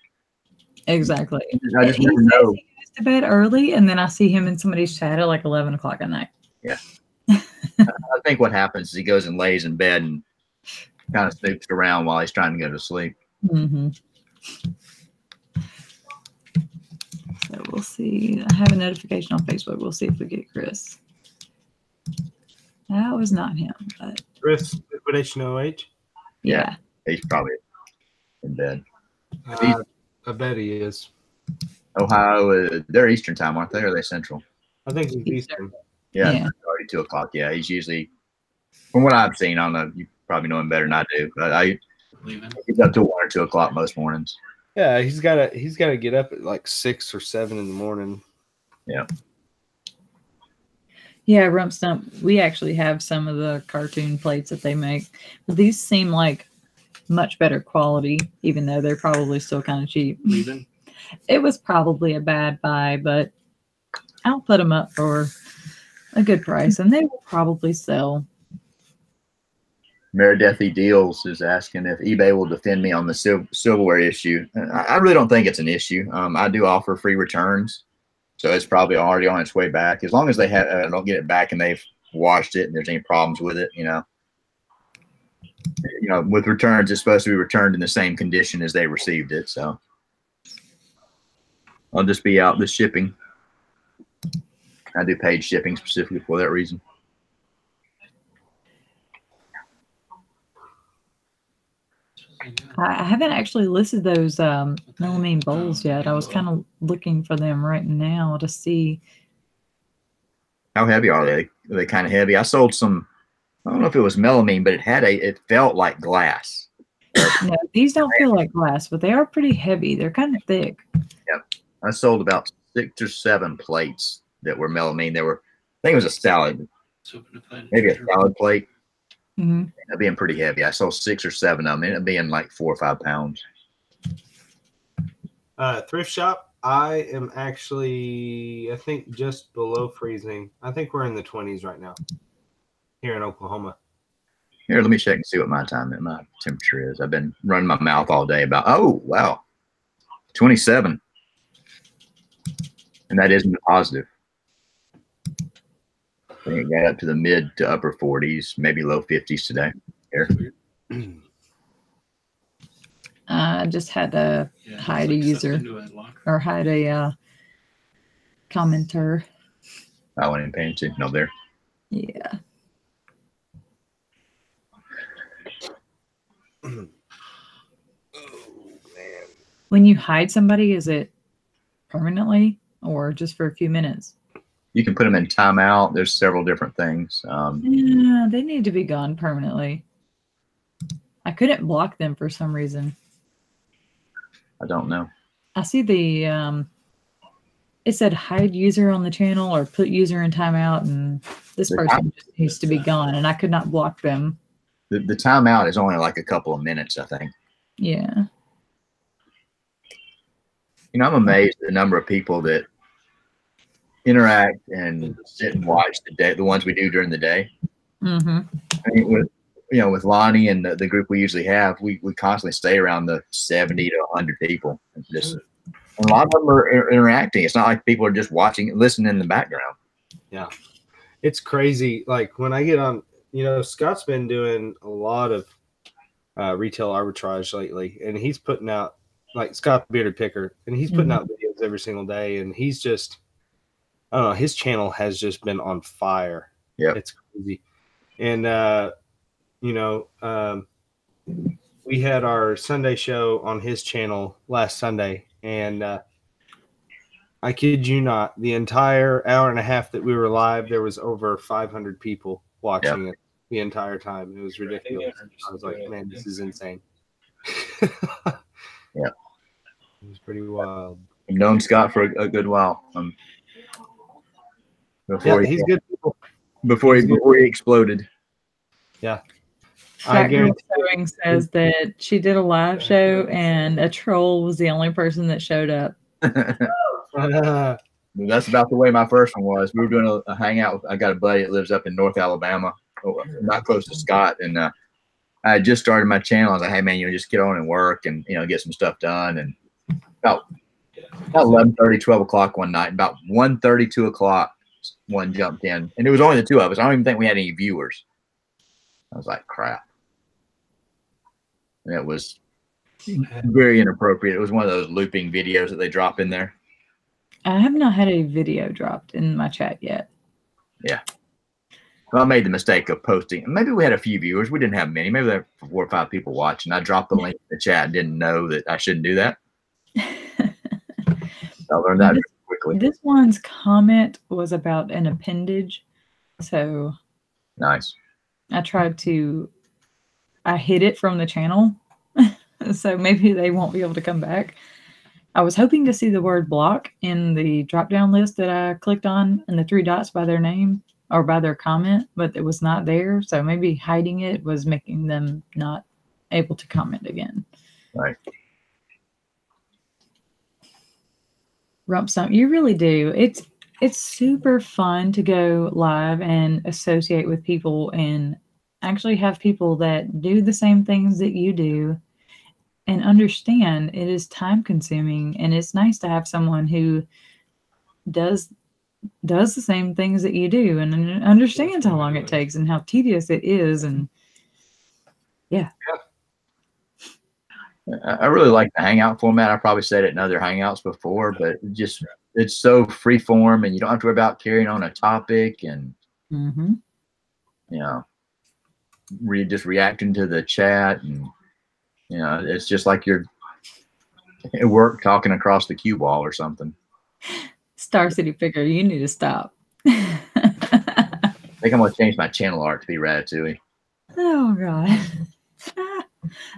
Exactly. I just never know. He goes to bed early, and then I see him in somebody's chat at like 11 o'clock at night. Yeah. I think what happens is he goes and lays in bed and kind of snoops around while he's trying to go to sleep. Mm-hmm. So we'll see. I have a notification on Facebook. We'll see if we get Chris. That was not him, but Chris, liquidation OH? yeah. He's probably in bed. I bet he is. Ohio, they're Eastern time, aren't they? Or are they Central? I think he's Eastern. Yeah, Yeah. It's already 2 o'clock. Yeah, he's usually, from what I've seen, I don't know, you probably know him better than I do, but he's up to 1 or 2 o'clock most mornings. Yeah, he's gotta get up at like 6 or 7 in the morning. Yeah. Yeah, Rump Stump. We actually have some of the cartoon plates that they make. But these seem like much better quality, even though they're probably still kind of cheap. Leaving? It was probably a bad buy, but I'll put them up for a good price, and they will probably sell. Meredethy Deals is asking if eBay will defend me on the silverware issue. I really don't think it's an issue. I do offer free returns, so it's probably already on its way back. As long as they don't get it back and they've washed it and there's any problems with it, with returns, it's supposed to be returned in the same condition as they received it. So I'll just be out the shipping. I do paid shipping specifically for that reason. I haven't actually listed those melamine bowls yet. I was kind of looking for them right now to see. How heavy are they? Are they kind of heavy? I sold some, I don't know if it was melamine, but it felt like glass. No, these don't feel like glass, but they are pretty heavy. They're kind of thick. Yep. I sold about 6 or 7 plates that were melamine. I think it was a salad, maybe a salad plate. Mm-hmm. It being pretty heavy. I sold 6 or 7 of them. Ended up being like 4 or 5 pounds. Thrift shop. I am actually, I think, just below freezing. I think we're in the 20s right now here in Oklahoma. Here, let me check and see what my temperature is. I've been running my mouth all day about, oh, wow, 27. And that isn't positive. I think it got up to the mid to upper 40s, maybe low 50s today. Here. I just had to hide a user or hide a commenter. I went in paying attention. No, there. Yeah. Oh, man. When you hide somebody, is it permanently or just for a few minutes? You can put them in timeout. There's several different things. Yeah, they need to be gone permanently. I couldn't block them for some reason. I don't know. I see the it said hide user on the channel or put user in timeout, and this person just needs to be gone, and I could not block them. The timeout is only like a couple of minutes, I think. Yeah. I'm amazed at the number of people that interact and sit and watch the ones we do during the day. Mm-hmm. I mean, with Lonnie and the group we usually have, we constantly stay around the 70 to 100 people. And a lot of them are interacting. It's not like people are just watching, listening in the background. Yeah. It's crazy. Like when I get on, Scott's been doing a lot of retail arbitrage lately, and he's putting out, like Scott Bearded Picker, and he's putting out videos every single day, and he's just, I don't know, his channel has just been on fire. Yeah. It's crazy. And, we had our Sunday show on his channel last Sunday, and I kid you not, the entire hour and a half that we were live, there was over 500 people watching it the entire time. It was ridiculous. I was like, man, this is insane. Yeah. It was pretty wild. I've known Scott for a good while. He's good people. Before he exploded. Yeah. Fat Girl Sewing says that she did a live show and a troll was the only person that showed up. That's about the way my first one was. We were doing a hangout. I got a buddy that lives up in North Alabama, not close to Scott, and I had just started my channel. I was like, "Hey man, just get on and work and get some stuff done." And about 11:30, 12 o'clock one night, about 1:30, 2 o'clock, one jumped in, and it was only the two of us. I don't even think we had any viewers. I was like, "Crap!" And it was very inappropriate. It was one of those looping videos that they drop in there. I have not had a video dropped in my chat yet. Yeah. Well, I made the mistake of posting. Maybe we had a few viewers. We didn't have many. Maybe there were 4 or 5 people watching. I dropped the link in the chat and didn't know that I shouldn't do that. I learned that very quickly. This one's comment was about an appendage. So nice. I hid it from the channel. So maybe they won't be able to come back. I was hoping to see the word block in the drop-down list that I clicked on and the 3 dots by their name or by their comment, but it was not there. So maybe hiding it was making them not able to comment again. Right. Rump Stump, you really do. It's super fun to go live and associate with people and actually have people that do the same things that you do and understand it is time consuming, and it's nice to have someone who does the same things that you do and understands how long it takes and how tedious it is. And yeah. I really like the hangout format. I probably said it in other hangouts before, but it's so free form and you don't have to worry about carrying on a topic and just reacting to the chat, and it's just like you're at work talking across the cue ball or something. Star City Picker, you need to stop. I think I'm gonna change my channel art to be Ratatouille. Oh god.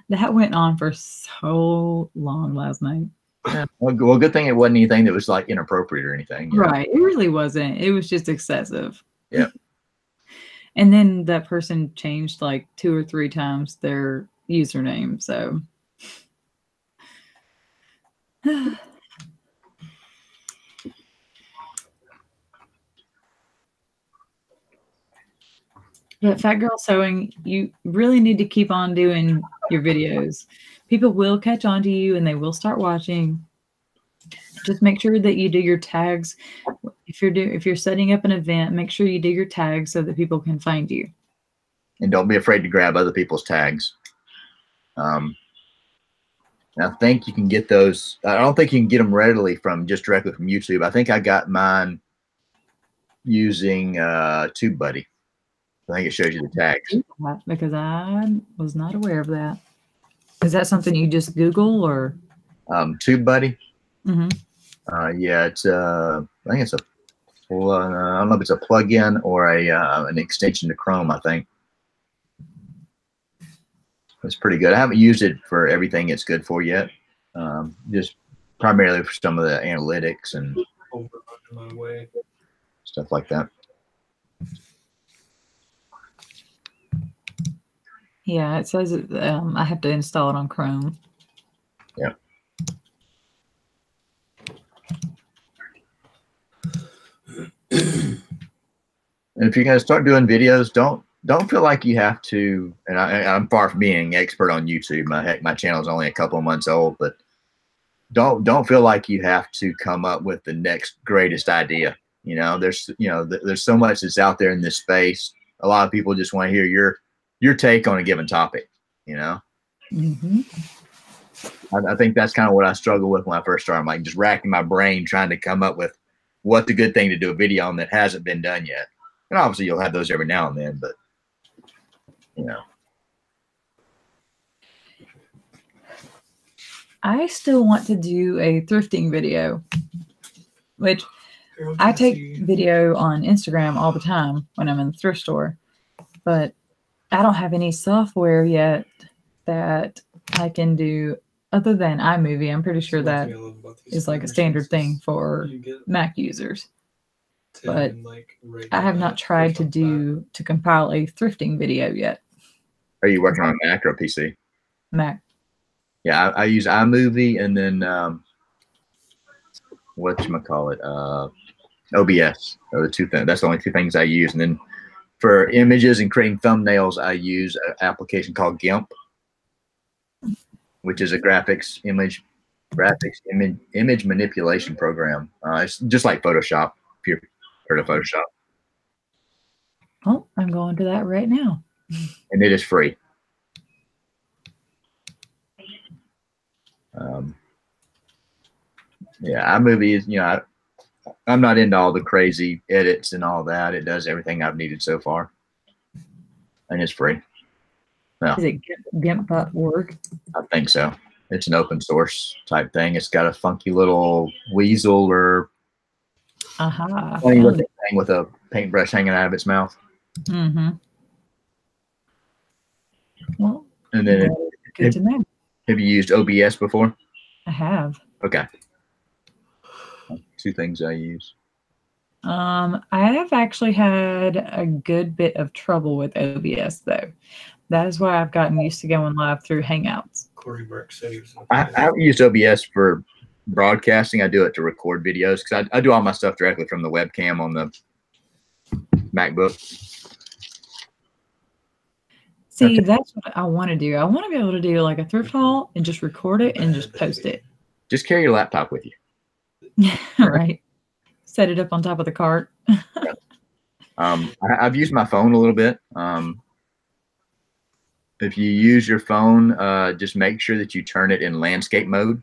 That went on for so long last night. Yeah. Well, good thing it wasn't anything that was like inappropriate or anything. Right. It really wasn't. It was just excessive. Yeah. And then that person changed like 2 or 3 times their username. So but Fat Girl Sewing, you really need to keep on doing your videos. People will catch on to you and they will start watching. Just make sure that you do your tags. If you're setting up an event, make sure you do your tags so that people can find you. And don't be afraid to grab other people's tags. I think you can get those. I don't think you can get them readily directly from YouTube. I think I got mine using TubeBuddy. I think it shows you the tags. Because I was not aware of that. Is that something you just Google or? TubeBuddy. Mm-hmm. Yeah, it's I think it's I don't know if it's a plugin or an extension to Chrome. I think it's pretty good. I haven't used it for everything it's good for yet. Just primarily for some of the analytics and stuff like that. Yeah, it says I have to install it on Chrome. And if you're going to start doing videos, don't feel like you have to. And I'm far from being an expert on YouTube. My channel is only a couple of months old, but don't feel like you have to come up with the next greatest idea. There's so much that's out there in this space. A lot of people just want to hear your take on a given topic. Mm-hmm. I think that's kind of what I struggled with when I first started. I'm like just racking my brain trying to come up with what's a good thing to do a video on that hasn't been done yet. And obviously you'll have those every now and then, but I still want to do a thrifting video, which I take video on Instagram all the time when I'm in the thrift store, but I don't have any software yet that I can do other than iMovie. I'm pretty sure that is like a standard thing for Mac users. But I have not tried to compile a thrifting video yet. Are you working on a Mac or a PC? Mac. Yeah, I use iMovie and then whatchamacallit, OBS are the two things. That's the only two things I use. And then for images and creating thumbnails, I use an application called GIMP, which is a graphics image manipulation program. It's just like Photoshop, if you've heard of Photoshop. Oh, I'm going to that right now. And it is free. Yeah, iMovie is, I'm not into all the crazy edits and all that. It does everything I've needed so far. And it's free. No. Is it GIMP.org? I think so. It's an open source type thing. It's got a funky little weasel or funny looking thing with a paintbrush hanging out of its mouth. Mm-hmm. Well, and then good to know. Have you used OBS before? I have. Okay. Two things I use. I have actually had a good bit of trouble with OBS though. That is why I've gotten used to going live through Hangouts. Corey Burke said he was. I haven't used OBS for broadcasting. I do it to record videos because I do all my stuff directly from the webcam on the MacBook. See, that's what I want to do. I want to be able to do like a thrift haul and just record it and just post it. Just carry your laptop with you. Right. Set it up on top of the cart. I've used my phone a little bit. If you use your phone, just make sure that you turn it in landscape mode.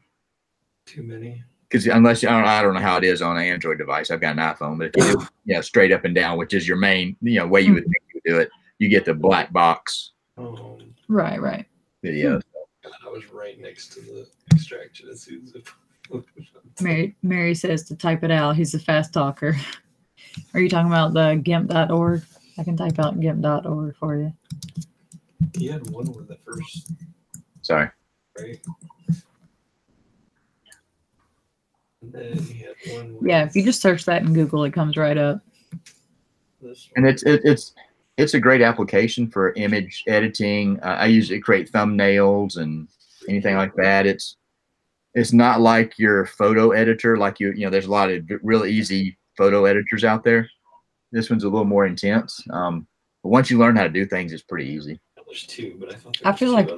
Too many. Because unless I don't know how it is on an Android device. I've got an iPhone, but if you do, straight up and down, which is your main, way you would think you would do it, you get the black box. Right. Video. I was right next to the extraction as soon as it. Mary says to type it out. He's a fast talker. Are you talking about the GIMP.org? I can type out GIMP.org for you. He had one word that first. Sorry. Right. And then he had one. Yeah, if you just search that in Google, it comes right up. And it's a great application for image editing. I use it to create thumbnails and anything like that. It's not like your photo editor, like there's a lot of really easy photo editors out there. This one's a little more intense. But once you learn how to do things, it's pretty easy. There's two, but I feel like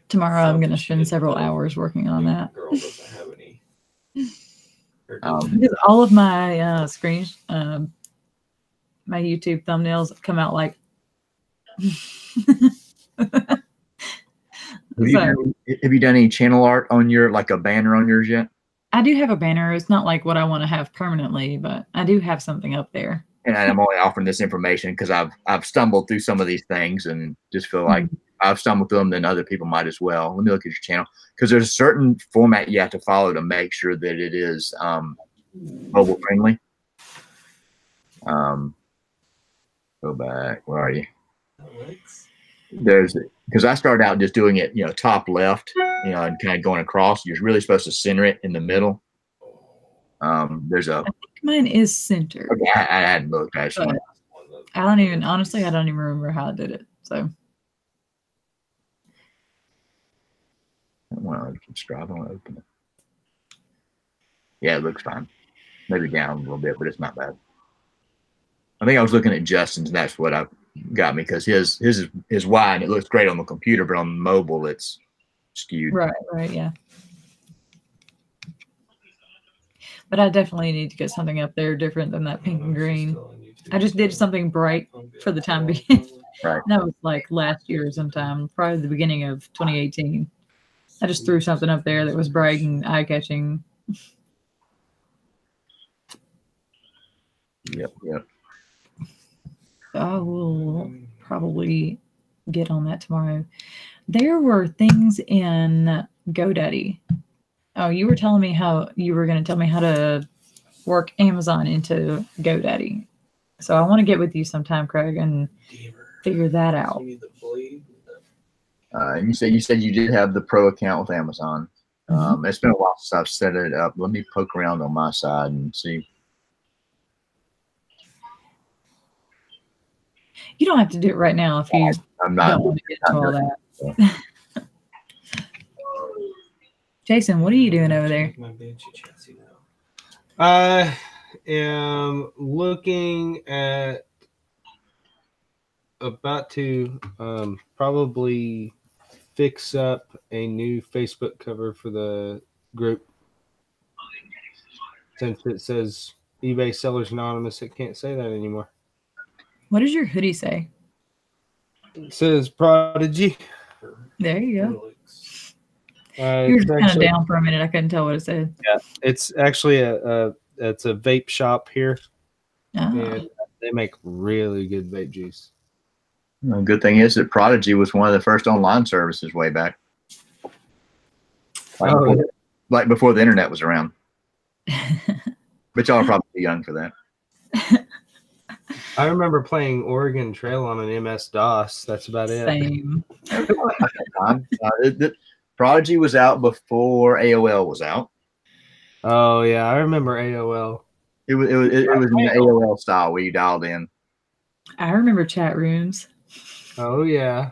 tomorrow I'm going to spend several hours working on that. Girl doesn't have any. Because all of my my YouTube thumbnails come out like. Have you done any channel art on like a banner on yours yet? I do have a banner. It's not like what I want to have permanently, but I do have something up there. And I'm only offering this information because I've stumbled through some of these things and just feel like I've stumbled through them, then other people might as well. Let me look at your channel because there's a certain format you have to follow to make sure that it is mobile friendly. Go back. Where are you? Because I started out just doing it, top left, and kind of going across. You're really supposed to center it in the middle. I think mine is centered. Okay, I hadn't looked actually. I don't even remember how I did it. So. Well, I want to open it. Yeah, it looks fine. Maybe down a little bit, but it's not bad. I think I was looking at Justin's, and that's what got me, because his is wide. It looks great on the computer, but on mobile, it's skewed. Right, yeah. But I definitely need to get something up there different than that pink and green. I just did something bright for the time being. Right. That was like last year sometime, probably the beginning of 2018. I just threw something up there that was bright and eye-catching. Yep. I will probably get on that tomorrow. There were things in GoDaddy. Oh, you were telling me how you were going to tell me how to work Amazon into GoDaddy. So I want to get with you sometime, Craig, and figure that out. You said you did have the pro account with Amazon. It's been a while since I've set it up. Let me poke around on my side and see. You don't have to do it right now if you I'm not. don't want to get into all that. Jason, what are you doing over there? I am looking at about to probably fix up a new Facebook cover for the group. Since it says eBay Sellers Anonymous, it can't say that anymore. What does your hoodie say? It says Prodigy. There you go. You were just kind of down for a minute. I couldn't tell what it said. Yeah, it's actually it's a vape shop here, Oh. and they make really good vape juice. The good thing is that Prodigy was one of the first online services way back, like before the internet was around. But y'all are probably too young for that. I remember playing Oregon Trail on an MS-DOS. That's about it. Same. Prodigy was out before AOL was out. Oh yeah, I remember AOL. It was in the AOL style where you dialed in. I remember chat rooms. Oh yeah.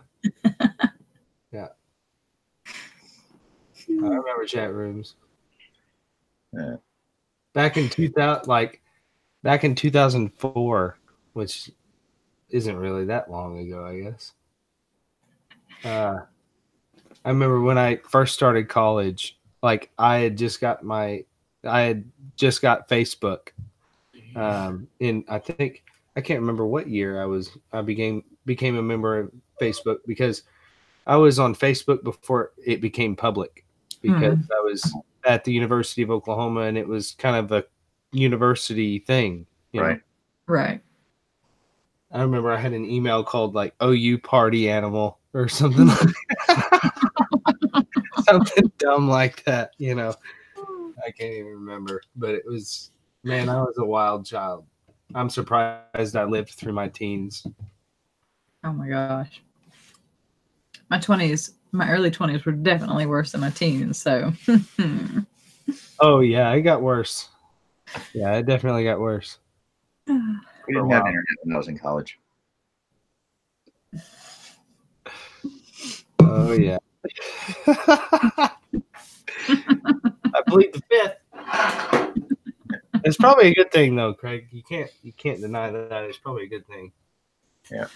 Yeah. I remember chat rooms. Yeah. Back in 2004, which isn't really that long ago, I guess. I remember when I first started college, like I had just got Facebook. In I can't remember what year I became a member of Facebook, because I was on Facebook before it became public, because I was at the University of Oklahoma and it was kind of a university thing. You know? Right. I remember I had an email called like OU Party Animal or something like something dumb like that, you know. I can't even remember, but it was, man, I was a wild child. I'm surprised I lived through my teens. Oh my gosh. My early 20s were definitely worse than my teens, so. Oh yeah, it got worse. Yeah, it definitely got worse. We didn't have internet when I was in college. Oh yeah. I plead the fifth. It's probably a good thing though, Craig. You can't deny that. It's probably a good thing. Yeah.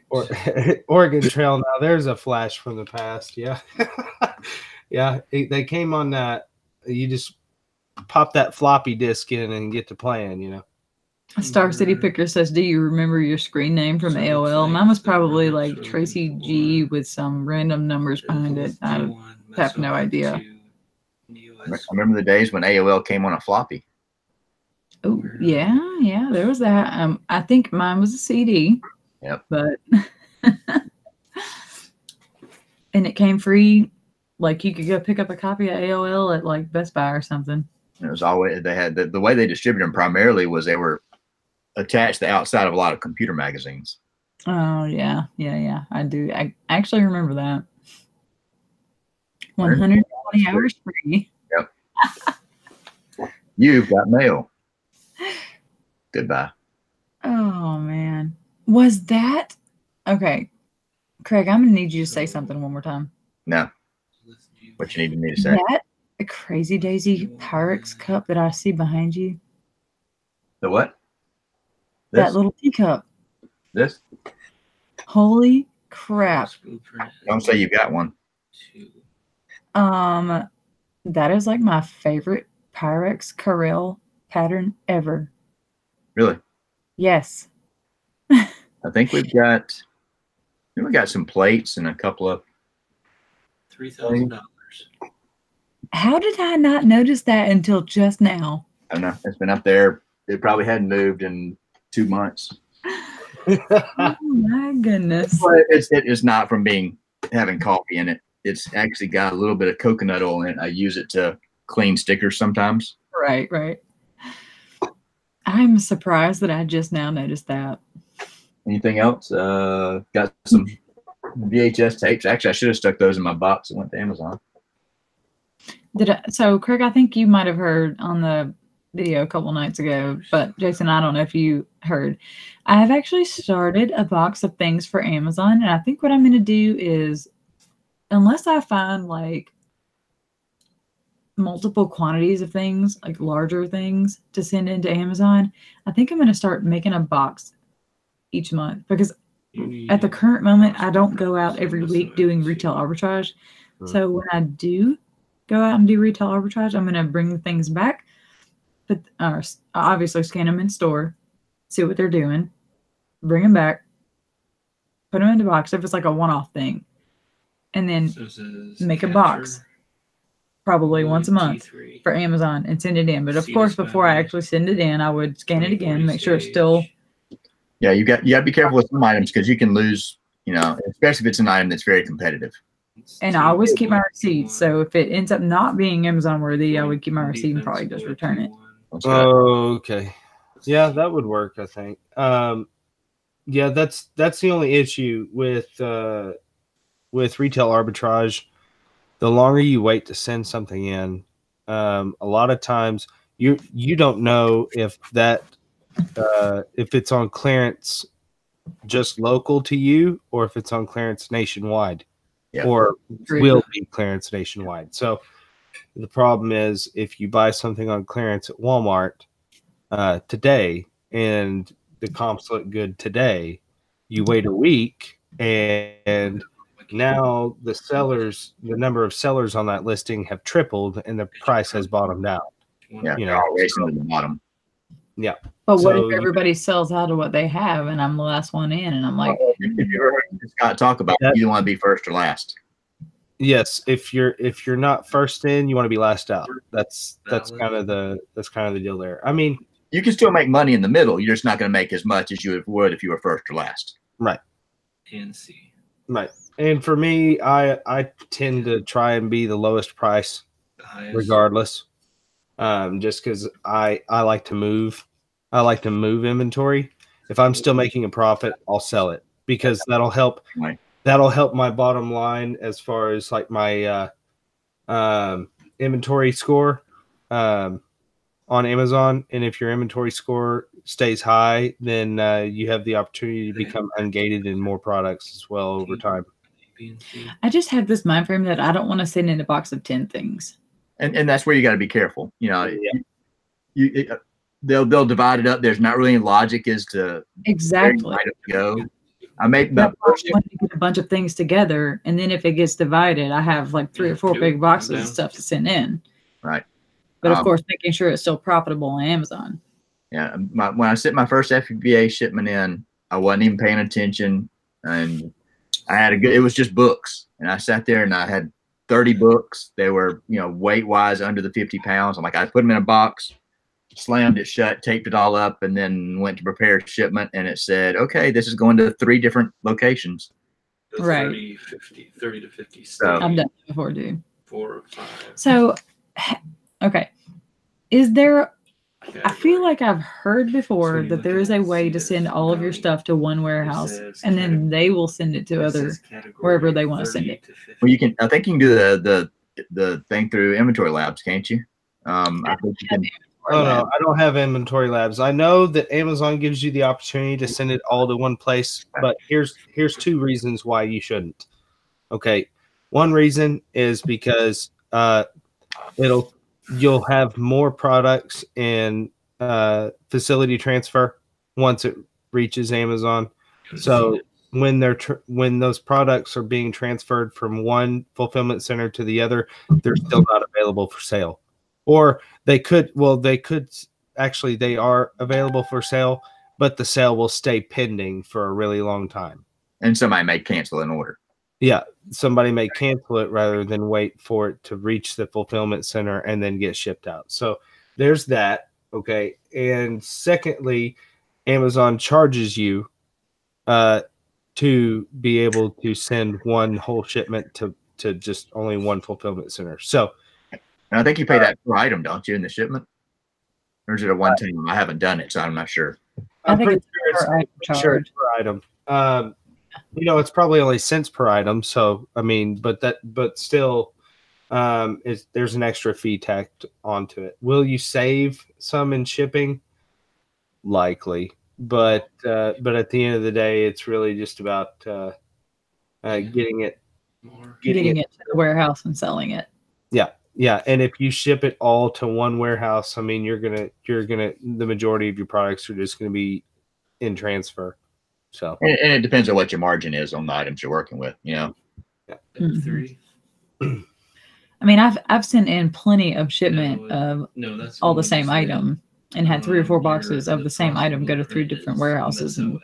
Or Oregon Trail. Now there's a flash from the past. Yeah. Yeah. They came on that. You just pop that floppy disk in and get to playing, you know. Star City Picker says, do you remember your screen name from AOL? Mine was probably like Tracy G with some random numbers behind it. I have no idea. I remember the days when AOL came on a floppy. Oh, yeah, there was that. I think mine was a CD. Yep. But and it came free. Like you could go pick up a copy of AOL at like Best Buy or something. It was always, they had the way they distributed them primarily was they were attached to the outside of a lot of computer magazines. Oh yeah. I do. I actually remember that. 120 hours free. Yep. You've got mail. Goodbye. Oh man. Was that okay? Craig, I'm gonna need you to say something one more time. No. What you need me to say? That a Crazy Daisy Pyrex cup that I see behind you. The what? That little teacup. This? Holy crap. Don't say you got one. That is like my favorite Pyrex Corel pattern ever. Really? Yes. I think we got some plates and a couple of $3,000. How did I not notice that until just now? I don't know. It's been up there. It probably hadn't moved in 2 months. Oh my goodness. But it's not from having coffee in it. It's actually got a little bit of coconut oil in it. I use it to clean stickers sometimes. Right. I'm surprised that I just now noticed that. Anything else? Got some VHS tapes. Actually, I should have stuck those in my box that went to Amazon. So Craig, I think you might have heard on the video a couple nights ago, but Jason, I don't know if you heard. I have actually started a box of things for Amazon, and I think what I'm going to do is, unless I find like multiple quantities of things, like larger things to send into Amazon, I think I'm going to start making a box each month, because at the current moment, I don't go out every week doing retail arbitrage. So when I do go out and do retail arbitrage, I'm going to bring the things back, but obviously scan them in store, see what they're doing, bring them back, put them in the box if it's like a one-off thing, and then make a box probably once a month for Amazon and send it in. But of course, before I actually send it in, I would scan it again, make sure it's still. Yeah, you got to be careful with some items, because you can lose, especially if it's an item that's very competitive. And I always keep my receipts. So if it ends up not being Amazon worthy, I would keep my receipt and probably just return it. Oh, okay. Yeah, that would work, I think. Yeah, that's the only issue with retail arbitrage. The longer you wait to send something in, a lot of times you don't know if it's on clearance just local to you, or if it's on clearance nationwide, or will be clearance nationwide. So the problem is, if you buy something on clearance at Walmart today and the comps look good today, you wait a week and now the number of sellers on that listing have tripled and the price has bottomed out. Yeah, they're all racing to the bottom. Yeah. But what if everybody sells out of what they have and I'm the last one in, and I'm like, if you ever heard Scott talk about it, you don't want to be first or last. Yes, if you're not first in, you want to be last out. That's kind of the deal there. I mean, you can still make money in the middle. You're just not going to make as much as you would if you were first or last. Right. And see. Right. And for me, I tend to try and be the lowest price, regardless. Just because I like to move. I like to move inventory. If I'm still making a profit, I'll sell it, because that'll help. Right. That'll help my bottom line as far as like my inventory score on Amazon. And if your inventory score stays high, then you have the opportunity to become ungated in more products as well over time. I just have this mind frame that I don't want to send in a box of 10 things. And that's where you got to be careful. They'll divide it up. There's not really any logic as to exactly where you go. I make that want to get a bunch of things together, and then if it gets divided, I have like 3 or 4 big boxes of stuff to send in. Right. But of course, making sure it's still profitable on Amazon. Yeah. When I sent my first FBA shipment in, I wasn't even paying attention, and I had it was just books, and I sat there and I had 30 books. They were, weight wise under the 50 pounds. I'm like, I put them in a box, slammed it shut, taped it all up, and then went to prepare shipment, and it said, okay, this is going to 3 different locations. Right. 30 to 50. So, I've done it before, dude. 4 or 5. So, okay. Is there, I feel like I've heard before that there is a way to send all of your stuff to one warehouse, and then they will send it to wherever they want to send it. Well, I think you can do the thing through Inventory Labs, can't you? I think you can. Oh, no, I don't have Inventory Labs. I know that Amazon gives you the opportunity to send it all to one place, but here's 2 reasons why you shouldn't. Okay, one reason is because you'll have more products in facility transfer once it reaches Amazon. So when when those products are being transferred from one fulfillment center to the other, they're still not available for sale. Or they could actually, they are available for sale, but the sale will stay pending for a really long time. And somebody may cancel an order. Yeah, somebody may cancel it rather than wait for it to reach the fulfillment center and then get shipped out. So there's that. Okay. And secondly, Amazon charges you to be able to send one whole shipment to just only one fulfillment center. So, and I think you pay that per item, don't you, in the shipment? Or is it a one-time? I haven't done it, so I'm not sure. I'm pretty sure it's per item. It's probably only cents per item. So, I mean, but still, there's an extra fee tacked onto it. Will you save some in shipping? Likely. But at the end of the day, it's really just about getting it to the warehouse and selling it. Yeah. And if you ship it all to one warehouse, I mean, the majority of your products are just going to be in transfer. So, and it depends on what your margin is on the items you're working with, Yeah. Mm-hmm. I mean, I've sent in plenty of shipment of all the same item. And had 3 or 4 boxes of the same item go to 3 different warehouses and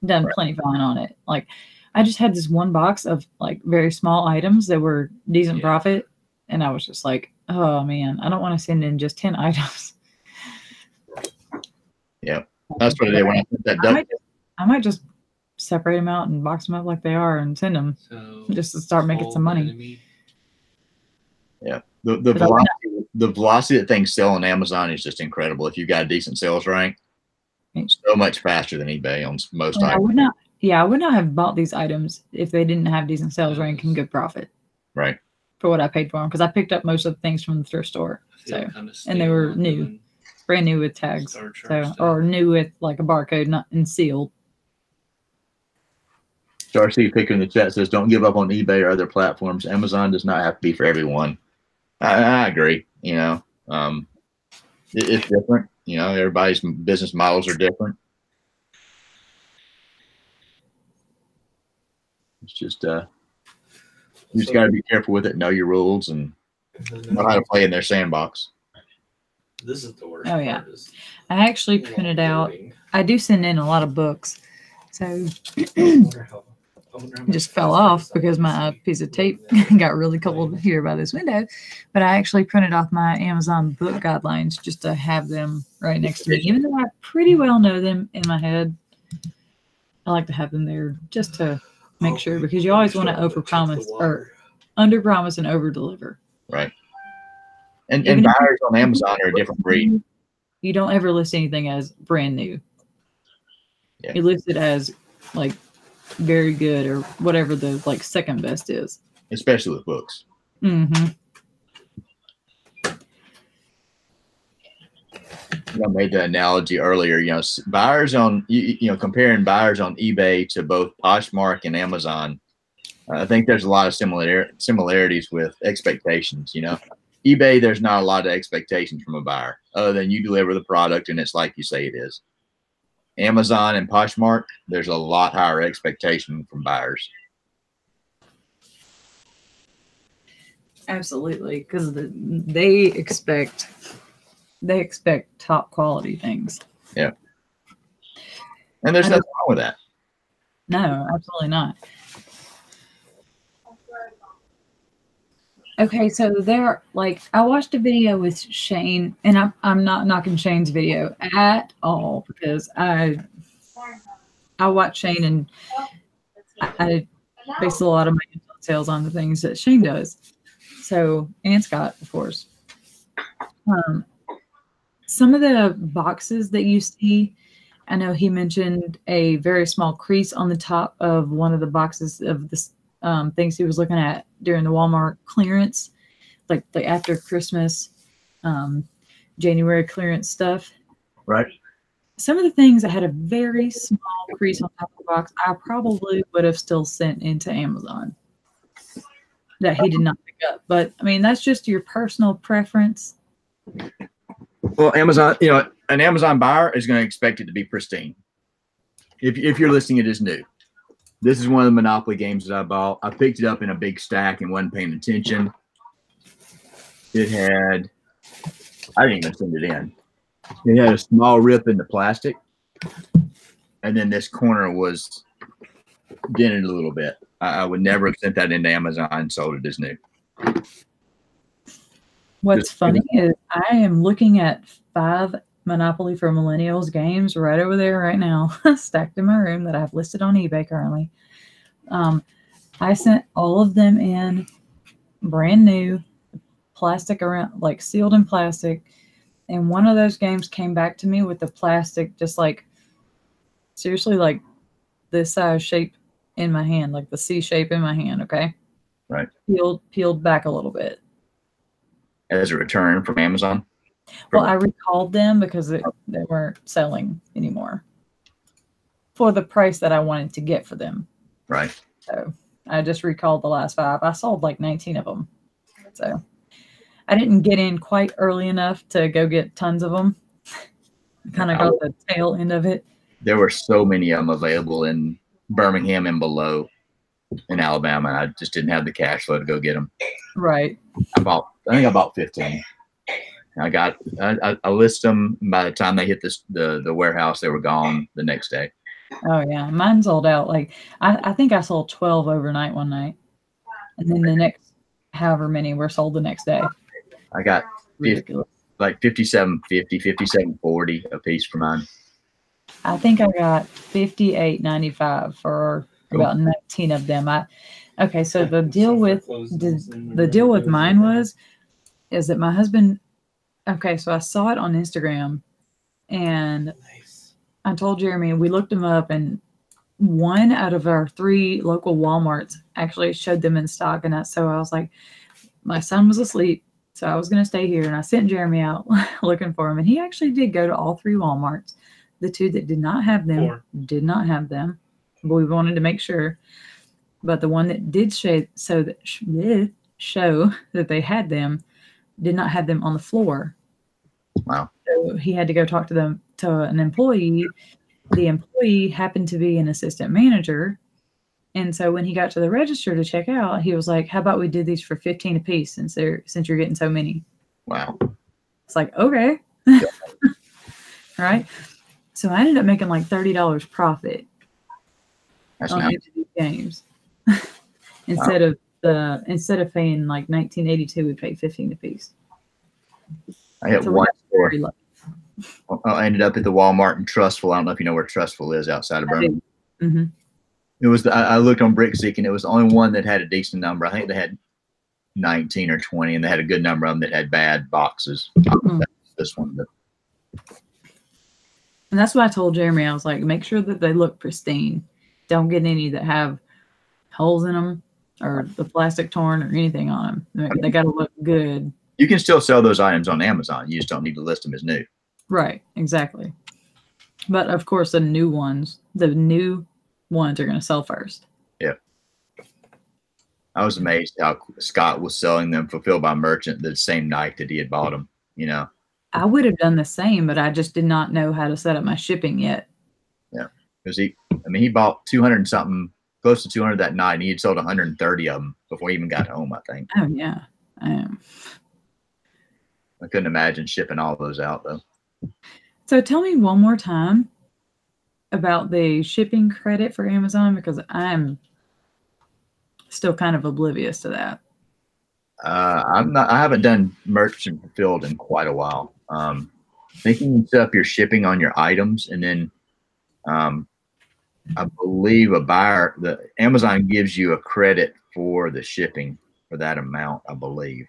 done plenty fine on it. Like, I just had this one box of like very small items that were decent profit, and I was just like, oh man, I don't want to send in just 10 items. Yeah, that's what I did when I put that. I might just separate them out and box them up like they are and send them just to start making some money. Yeah, the velocity that things sell on Amazon is just incredible. If you've got a decent sales rank, so much faster than eBay on most items. I would not have bought these items if they didn't have decent sales rank and good profit. Right. For what I paid for them, because I picked up most of the things from the thrift store. So, and they were new, brand new with tags, or new with like a barcode, not and sealed. Darcy Picker in the chat says, "Don't give up on eBay or other platforms. Amazon does not have to be for everyone." I agree. It's different. Everybody's business models are different. It's just you just got to be careful with it, know your rules, and know how to play in their sandbox. This is the worst. Oh yeah, I actually printed out. I do send in a lot of books, so. Just fell off because my piece of tape got really cold here by this window. But I actually printed off my Amazon book guidelines just to have them right next to me. Even though I pretty well know them in my head, I like to have them there just to make sure, because you always want to overpromise or underpromise and overdeliver. Right. And buyers on Amazon are a different breed. You don't ever list anything as brand new. Yeah. You list it as like very good or whatever the like second best is, especially with books. Mm-hmm. I made the analogy earlier. Buyers on comparing buyers on eBay to both Poshmark and Amazon. I think there's a lot of similarities with expectations. eBay, there's not a lot of expectations from a buyer other than you deliver the product and it's like you say it is. Amazon and Poshmark, there's a lot higher expectation from buyers. Absolutely, because they expect top quality things. Yeah, and there's nothing wrong with that. No, absolutely not. Okay, so I watched a video with Shane, and I'm not knocking Shane's video at all, because I watch Shane and I base a lot of my sales on the things that Shane does. So, and Scott, of course. Some of the boxes that you see, I know he mentioned a very small crease on the top of one of the boxes of the things he was looking at during the Walmart clearance, like the after Christmas, January clearance stuff. Right. Some of the things that had a very small crease on top of the box, I probably would have still sent into Amazon that he did not pick up. But I mean, that's just your personal preference. Well, Amazon, an Amazon buyer is going to expect it to be pristine. If you're listing it as new, this is one of the Monopoly games that I bought. I picked it up in a big stack and wasn't paying attention. It had, I didn't even send it in. It had a small rip in the plastic, and then this corner was dented a little bit. I would never have sent that into Amazon and sold it as new. What's funny is I am looking at 5 Monopoly for Millennials games right over there right now, stacked in my room that I have listed on eBay currently. I sent all of them in brand new, plastic around, like sealed in plastic. And one of those games came back to me with the plastic just like, seriously, like this size shape in my hand, like the C shape in my hand, okay? Right. Peeled back a little bit. As a return from Amazon? Well, I recalled them because they weren't selling anymore for the price that I wanted to get for them. Right. So I just recalled the last 5. I sold like 19 of them. So I didn't get in quite early enough to go get tons of them. Kind of got the tail end of it. There were so many of them available in Birmingham and below in Alabama. I just didn't have the cash flow to go get them. Right. I think I bought 15. I list them. By the time they hit the warehouse, they were gone the next day. Oh yeah, mine sold out. Like I think I sold 12 overnight one night, and then the next however many were sold the next day. I got ridiculous. Like 57.50, 57.40 a piece for mine. I think I got 58.95 for about 19 of them. Okay, so the deal with mine is that my husband. Okay, so I saw it on Instagram, and I told Jeremy, we looked them up, and 1 out of our 3 local Walmarts actually showed them in stock. And so I was like, my son was asleep, so I was going to stay here. And I sent Jeremy out looking for him. And he actually did go to all 3 Walmarts. The 2 that did not have them did not have them. But we wanted to make sure. But the one that did show that they had them did not have them on the floor. Wow. So he had to go talk to an employee. The employee happened to be an assistant manager. And so when he got to the register to check out, he was like, how about we did these for 15 a piece since you're getting so many? Wow. It's like, okay. Yeah. Right. So I ended up making like $30 profit on each of these games. Instead of paying like $19.82, we paid 15 a piece. I hit one store. I ended up at the Walmart in Trustful. I don't know if you know where Trustful is outside of Birmingham. Mm-hmm. It was I looked on BrickSeek, and it was the only one that had a decent number. I think they had 19 or 20, and they had a good number of them that had bad boxes. This one. And that's what I told Jeremy. I was like, make sure that they look pristine. Don't get any that have holes in them or the plastic torn or anything on them. They got to look good. You can still sell those items on Amazon. You just don't need to list them as new. Right, exactly. But of course, the new ones are going to sell first. Yeah. I was amazed how Scott was selling them fulfilled by merchant the same night that he had bought them, I would have done the same, but I just did not know how to set up my shipping yet. Yeah. Because he bought 200 and something, close to 200 that night, and he had sold 130 of them before he even got home, I think. Oh, yeah. I am. I couldn't imagine shipping all those out, though. So tell me one more time about the shipping credit for Amazon, because I'm still kind of oblivious to that. I haven't done merchant fulfilled in quite a while. I think you can set up your shipping on your items, and then I believe Amazon gives you a credit for the shipping for that amount, I believe.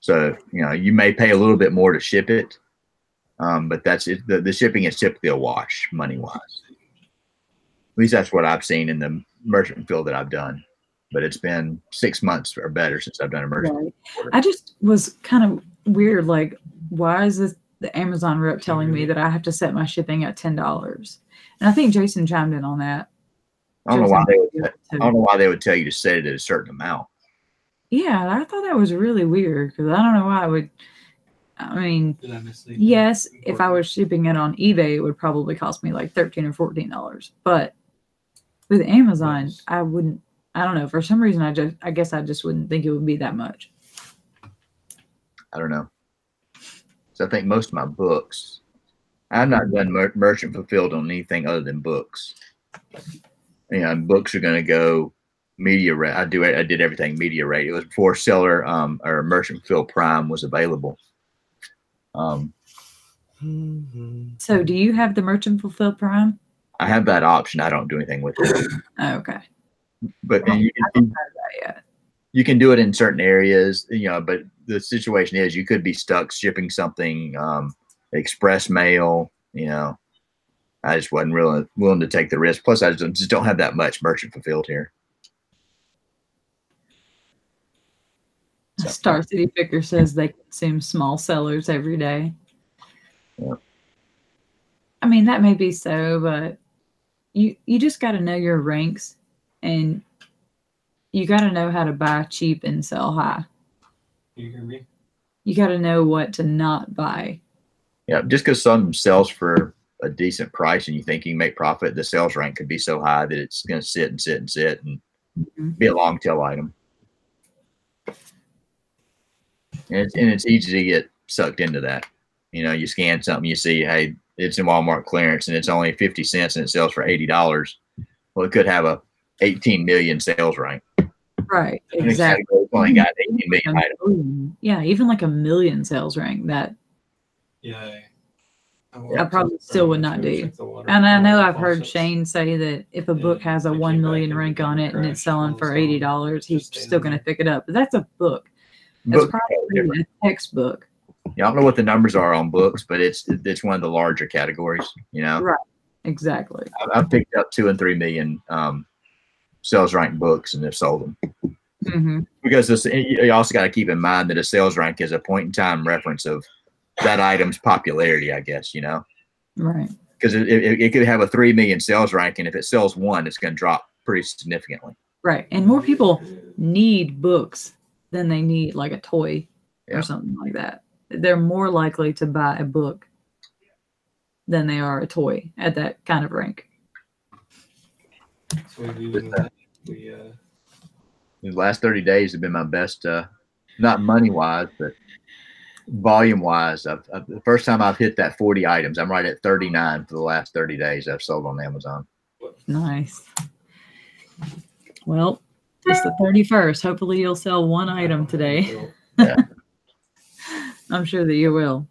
So, you may pay a little bit more to ship it, but that's it. The shipping is typically a wash money-wise. At least that's what I've seen in the merchant fulfilled that I've done. But it's been 6 months or better since I've done a merchant. Right. I just was kind of weird. Like, why is the Amazon rep telling me that I have to set my shipping at $10? And I think Jason chimed in on that. I don't know why they would tell you to set it at a certain amount. Yeah, I thought that was really weird because I don't know why I mean, Did I miss anything? yes, if I important? was shipping it on eBay, it would probably cost me like $13 or $14. But with Amazon, Nice. I wouldn't. I don't know. For some reason, I guess I just wouldn't think it would be that much. I don't know. So I think most of my books, I've not done merchant fulfilled on anything other than books. You know, books are going to go media rate. I did everything media rate. It was before seller or merchant fulfilled prime was available. So, do you have the Merchant Fulfilled Prime? I have that option. I don't do anything with it. Oh, okay. But I you don't have that yet. you can do it in certain areas, you know, but the situation is you could be stuck shipping something express mail, you know. I just wasn't really willing to take the risk. Plus, I just don't have that much merchant fulfilled here. So, Star City Picker says they consume small sellers every day. Yeah. I mean, that may be so, but you just got to know your ranks, and you got to know how to buy cheap and sell high. You hear me? You got to know what to not buy. yeah, just because something sells for a decent price and you think you can make profit, the sales rank could be so high that it's going to sit and sit and sit and be a long tail item. And it's easy to get sucked into that. You know, you scan something, you see, hey, it's in Walmart clearance and it's only 50 cents and it sells for $80. Well, it could have a 18 million sales rank. Right, And exactly. it's only got 18 million items. Yeah, even like a million sales rank, that Yeah. I probably still would not do. And I know I've heard Shane say that if a book has a 1 million rank on it and it's selling for $80, he's still going to pick it up. But that's a book. That's probably a textbook. Yeah, I don't know what the numbers are on books, but it's one of the larger categories, you know. Right. Exactly. I've picked up 2 and 3 million sales rank books and have sold them. Mm-hmm. Because you also got to keep in mind that a sales rank is a point in time reference of that item's popularity, I guess, you know. Right. Because it could have a 3 million sales rank, and if it sells one, it's going to drop pretty significantly. Right. And more people need books than they need like a toy or something like that. They're more likely to buy a book than they are a toy at that kind of rank. So the last 30 days have been my best, not money wise, but volume wise. The first time I've hit that 40 items, I'm right at 39 for the last 30 days I've sold on Amazon. Nice. Well, it's the 31st. Hopefully you'll sell one item today. Yeah. I'm sure that you will.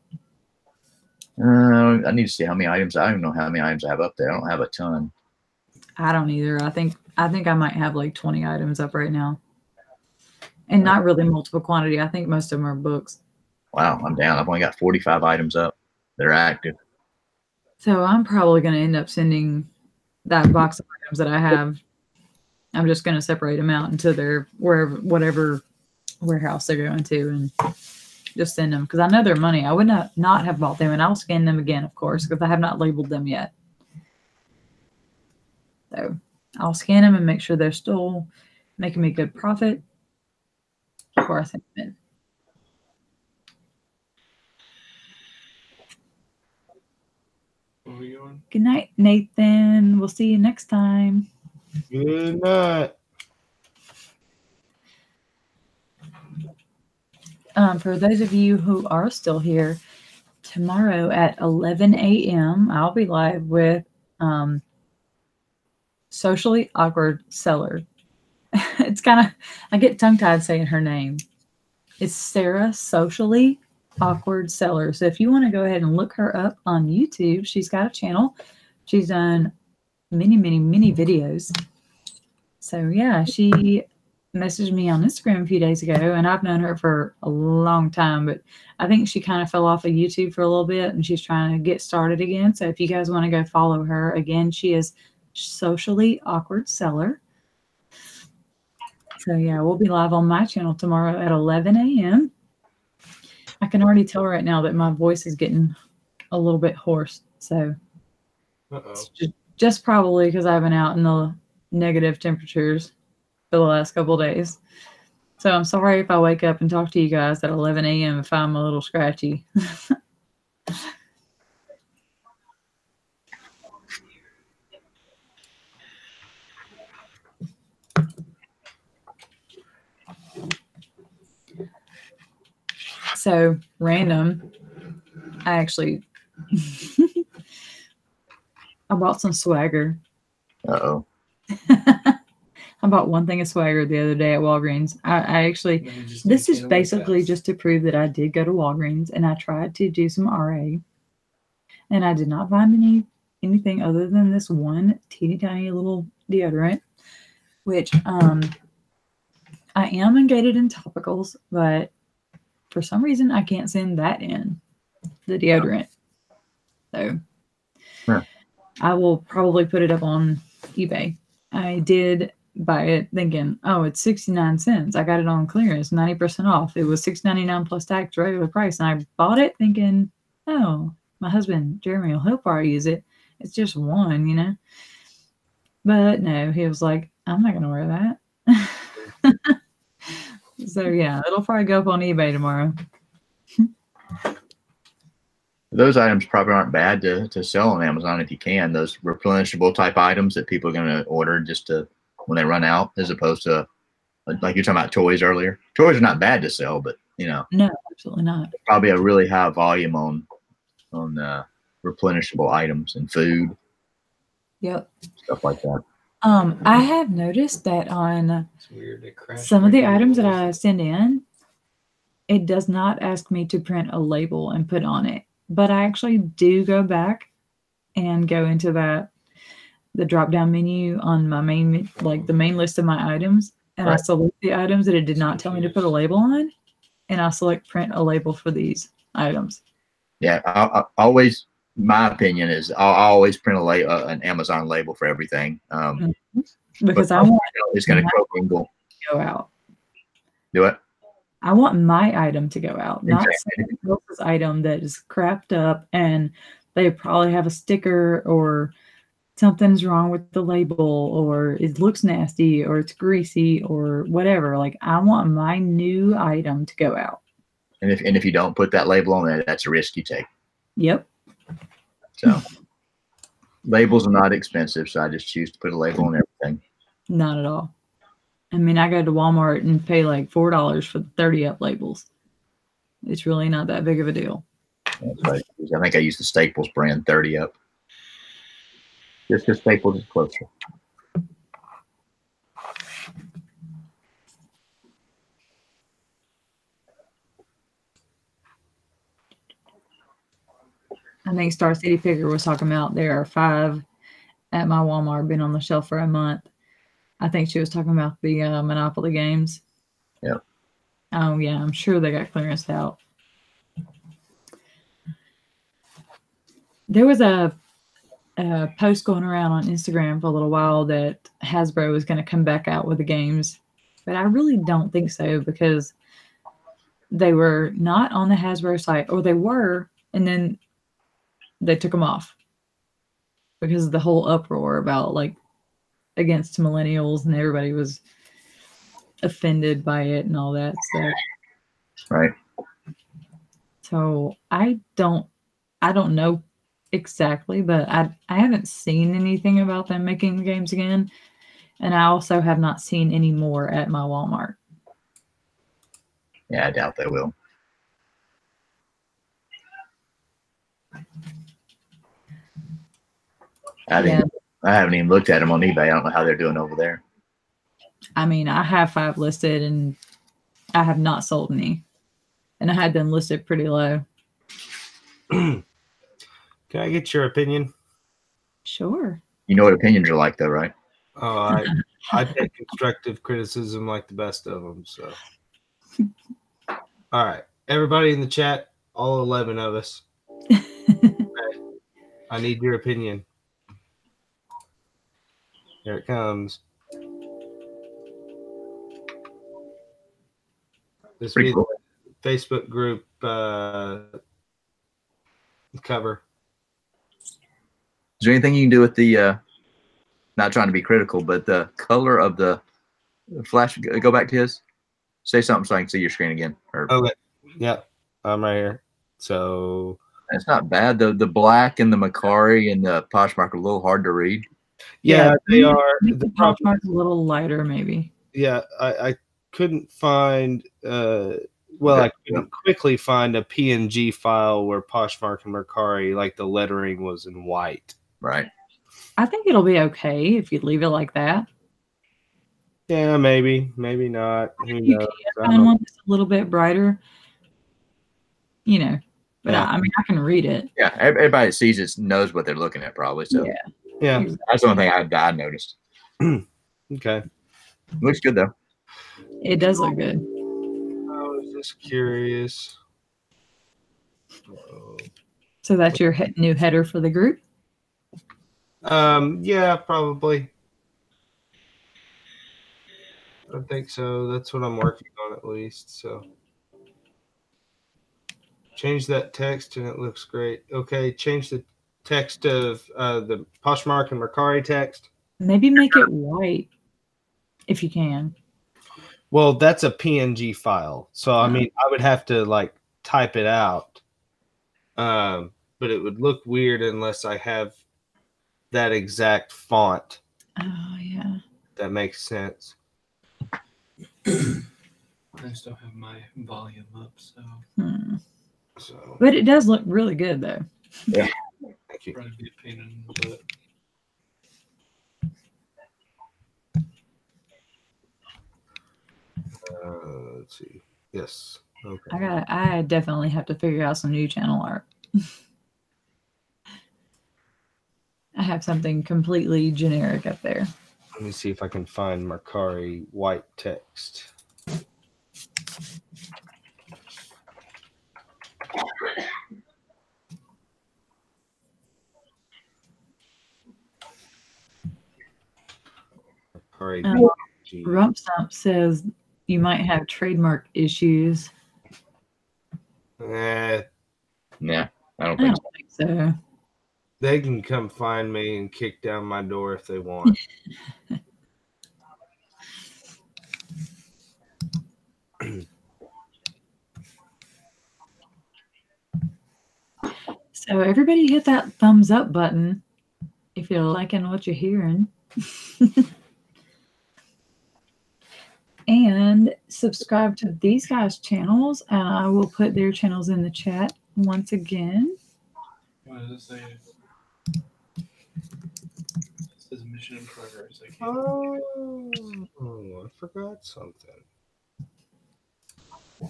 I need to see how many items. I don't know how many items I have up there. I don't have a ton. I don't either. I think I might have like 20 items up right now. And not really multiple quantity. I think most of them are books. Wow, I'm down. I've only got 45 items up that are active. So I'm probably going to end up sending that box of items that I have. I'm just going to separate them out into their whatever warehouse they're going to and just send them. Because I know they're money. I would not have bought them. And I'll scan them again, of course, because I have not labeled them yet. So I'll scan them and make sure they're still making me good profit before I send them in. Good night, Nathan. We'll see you next time. Good night. For those of you who are still here, tomorrow at 11 a.m., I'll be live with Socially Awkward Seller. It's kind of, I get tongue-tied saying her name. It's Sarah Socially Awkward Seller. So if you want to go ahead and look her up on YouTube, she's got a channel. She's done many videos. So yeah, she messaged me on Instagram a few days ago, and I've known her for a long time, but I think she kind of fell off of YouTube for a little bit, and she's trying to get started again. So if you guys want to go follow her, again, she is Socially Awkward Seller. So yeah, we'll be live on my channel tomorrow at 11 a.m. I can already tell right now that my voice is getting a little bit hoarse. So it's just probably because I've been out in the negative temperatures for the last couple of days. So I'm sorry if I wake up and talk to you guys at 11 a.m. if I'm a little scratchy. So random. I actually I bought some swagger. Uh-oh. I bought one thing of swagger the other day at Walgreens. I actually, this is basically just to prove that I did go to Walgreens and I tried to do some RA, and I did not find anything other than this one teeny tiny little deodorant, which I am ungated in topicals, but for some reason I can't send that in the deodorant. So I will probably put it up on eBay. I did buy it thinking, oh, it's 69 cents. I got it on clearance, 90% off. It was $6.99 plus tax, regular price. And I bought it thinking, oh, my husband, Jeremy, will help I use it. It's just one, you know. But no, he was like, I'm not going to wear that. So, yeah, it'll probably go up on eBay tomorrow. Those items probably aren't bad to sell on Amazon if you can. Those replenishable type items that people are going to order just to when they run out, as opposed to like you're talking about toys earlier. Toys are not bad to sell, but you know, no, absolutely not. Probably a really high volume on replenishable items and food. Yep, stuff like that. I have noticed that on some of the items that I send in, it does not ask me to print a label and put on it. But I actually do go back and go into the drop-down menu on my main, like the main list of my items, and I select the items that it did not tell me to put a label on, and I select print a label for these items. Yeah, I always, my opinion is I'll always print an Amazon label for everything. Because I want it's going to go out. Do it. I want my item to go out, not someone else's item that is crapped up and they probably have a sticker or something's wrong with the label or it looks nasty or it's greasy or whatever. Like I want my new item to go out. And if you don't put that label on there, that's a risk you take. Yep. So labels are not expensive, so I just choose to put a label on everything. Not at all. I mean, I go to Walmart and pay like $4 for the 30-up labels. It's really not that big of a deal. That's right. I think I use the Staples brand 30-up. Just because Staples is closer. I think Star City Picker was talking about there are 5 at my Walmart, been on the shelf for a month. I think she was talking about the Monopoly games. Yeah. Oh, yeah. I'm sure they got clearance out. There was a post going around on Instagram for a little while that Hasbro was going to come back out with the games. But I really don't think so because they were not on the Hasbro site. Or they were, and then they took them off. Because of the whole uproar about, like, against millennials and everybody was offended by it and all that stuff. Right. So I don't know exactly, but I haven't seen anything about them making the games again. And I also have not seen any more at my Walmart. Yeah, I doubt they will. I haven't even looked at them on eBay. I don't know how they're doing over there. I mean, I have 5 listed and I have not sold any. And I had them listed pretty low. Can I get your opinion? Sure. You know what opinions are like, though, right? Oh, I take constructive criticism like the best of them. So, all right, everybody in the chat, all 11 of us. Okay. I need your opinion. Here it comes. This will be cool. The Facebook group cover. Is there anything you can do with the, not trying to be critical, but the color of the flash, go back to his? Is say something so I can see your screen again. Or Okay. Yeah, I'm right here. So it's not bad. The black and the Mercari and the Poshmark are a little hard to read. yeah, they are. Make The the problem, Poshmark a little lighter, maybe. yeah, I couldn't find. Well, I couldn't quickly find a PNG file where Poshmark and Mercari, like the lettering was in white. Right. I think it'll be okay if you leave it like that. Yeah, maybe not. Who You knows? can find one that's a little bit brighter, you know. But Yeah. I mean, I can read it. Yeah, everybody that sees it knows what they're looking at, probably. So Yeah. Exactly. that's the only thing I noticed. Okay. Looks good though. It does look good. I was just curious. So that's your new header for the group? Yeah, probably. I think so. That's what I'm working on at least. So change that text and it looks great. Okay, change the text of the Poshmark and Mercari text. Maybe make it white if you can. Well, that's a PNG file. So I mean, I would have to like type it out. But it would look weird unless I have that exact font. Oh, yeah. That makes sense. I still have my volume up, so So But it does look really good, though. Yeah. thank you. probably be a pain in the butt. Let's see. Yes. Okay. I definitely have to figure out some new channel art. I have something completely generic up there. Let me see if I can find Mercari white text. Mercari PNG. Rump Stump says you might have trademark issues. Eh, Yeah, I don't I think don't think so. they can come find me and kick down my door if they want. So everybody hit that thumbs up button if you're liking what you're hearing. And subscribe to these guys' channels, and I will put their channels in the chat once again. What does it say? It says mission in progress. I can't. Oh, I forgot something. Oh,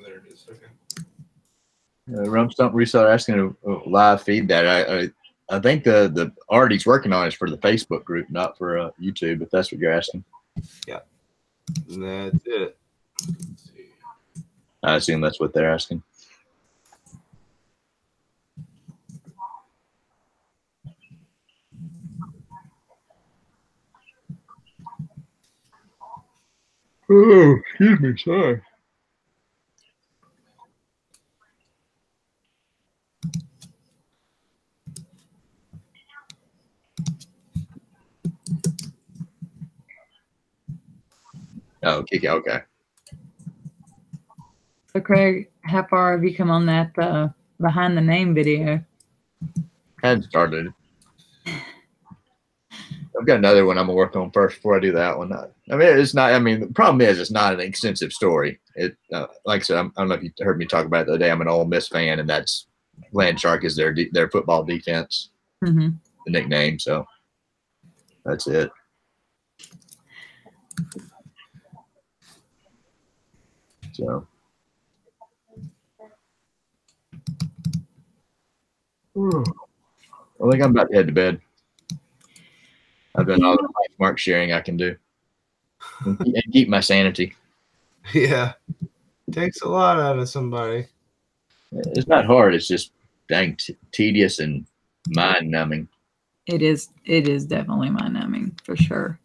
there it is. Okay. Rump Stump Reseller asking to live feed that. I think the art he's working on is for the Facebook group, not for YouTube, if that's what you're asking. Yeah. That's it. Let's see. I assume that's what they're asking. Oh, excuse me, sorry. Oh, kick out. Okay. So Craig, how far have you come on that behind the name video? Hadn't started. I've got another one I'm gonna work on first before I do that one. I mean, it's not. I mean, the problem is it's not an extensive story. It, like I said, I don't know if you heard me talk about it the other day. I'm an Ole Miss fan, and that's Land Shark is their football defense, Mm-hmm. the nickname. So that's it. So. I think I'm about to head to bed. I've done all the mark sharing I can do and keep my sanity. Yeah. Takes a lot out of somebody. It's not hard. It's just dang tedious and mind numbing. It is definitely mind numbing for sure.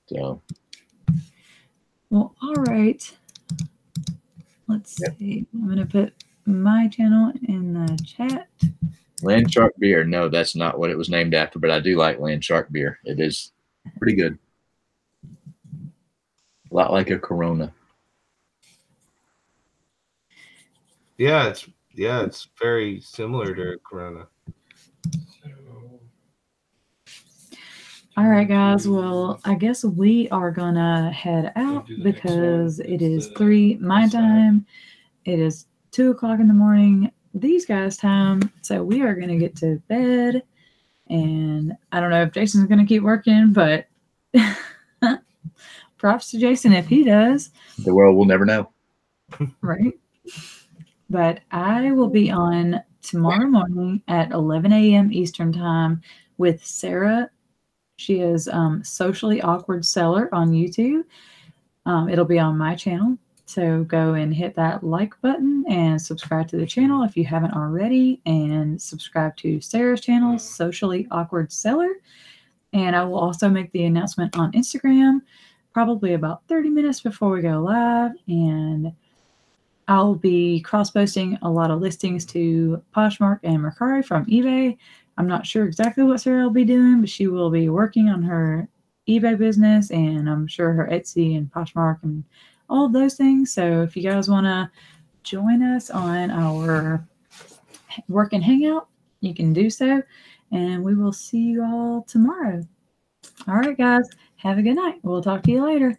So. Well, all right. Let's see. I'm gonna put my channel in the chat. Land Shark beer. No, that's not what it was named after, but I do like Land Shark beer. It is pretty good. A lot like a Corona. Yeah, it's very similar to Corona. So, All right, guys. Well, I guess we are gonna head out do the next because one. it It's is the 3 my side. time. It is 2:00 in the morning these guys' time. So we are gonna get to bed. And I don't know if Jason's gonna keep working, but props to Jason if he does. The world will never know. Right. But I will be on tomorrow morning at 11 a.m. Eastern time with Sarah. She is Socially Awkward Seller on YouTube. It'll be on my channel. So go and hit that like button and subscribe to the channel if you haven't already. And subscribe to Sarah's channel, Socially Awkward Seller. And I will also make the announcement on Instagram probably about 30 minutes before we go live. And I'll be cross-posting a lot of listings to Poshmark and Mercari from eBay. I'm not sure exactly what Sarah will be doing, but she will be working on her eBay business, and I'm sure her Etsy and Poshmark and all of those things. So if you guys want to join us on our work and hangout, you can do so. And we will see you all tomorrow. All right, guys. Have a good night. We'll talk to you later.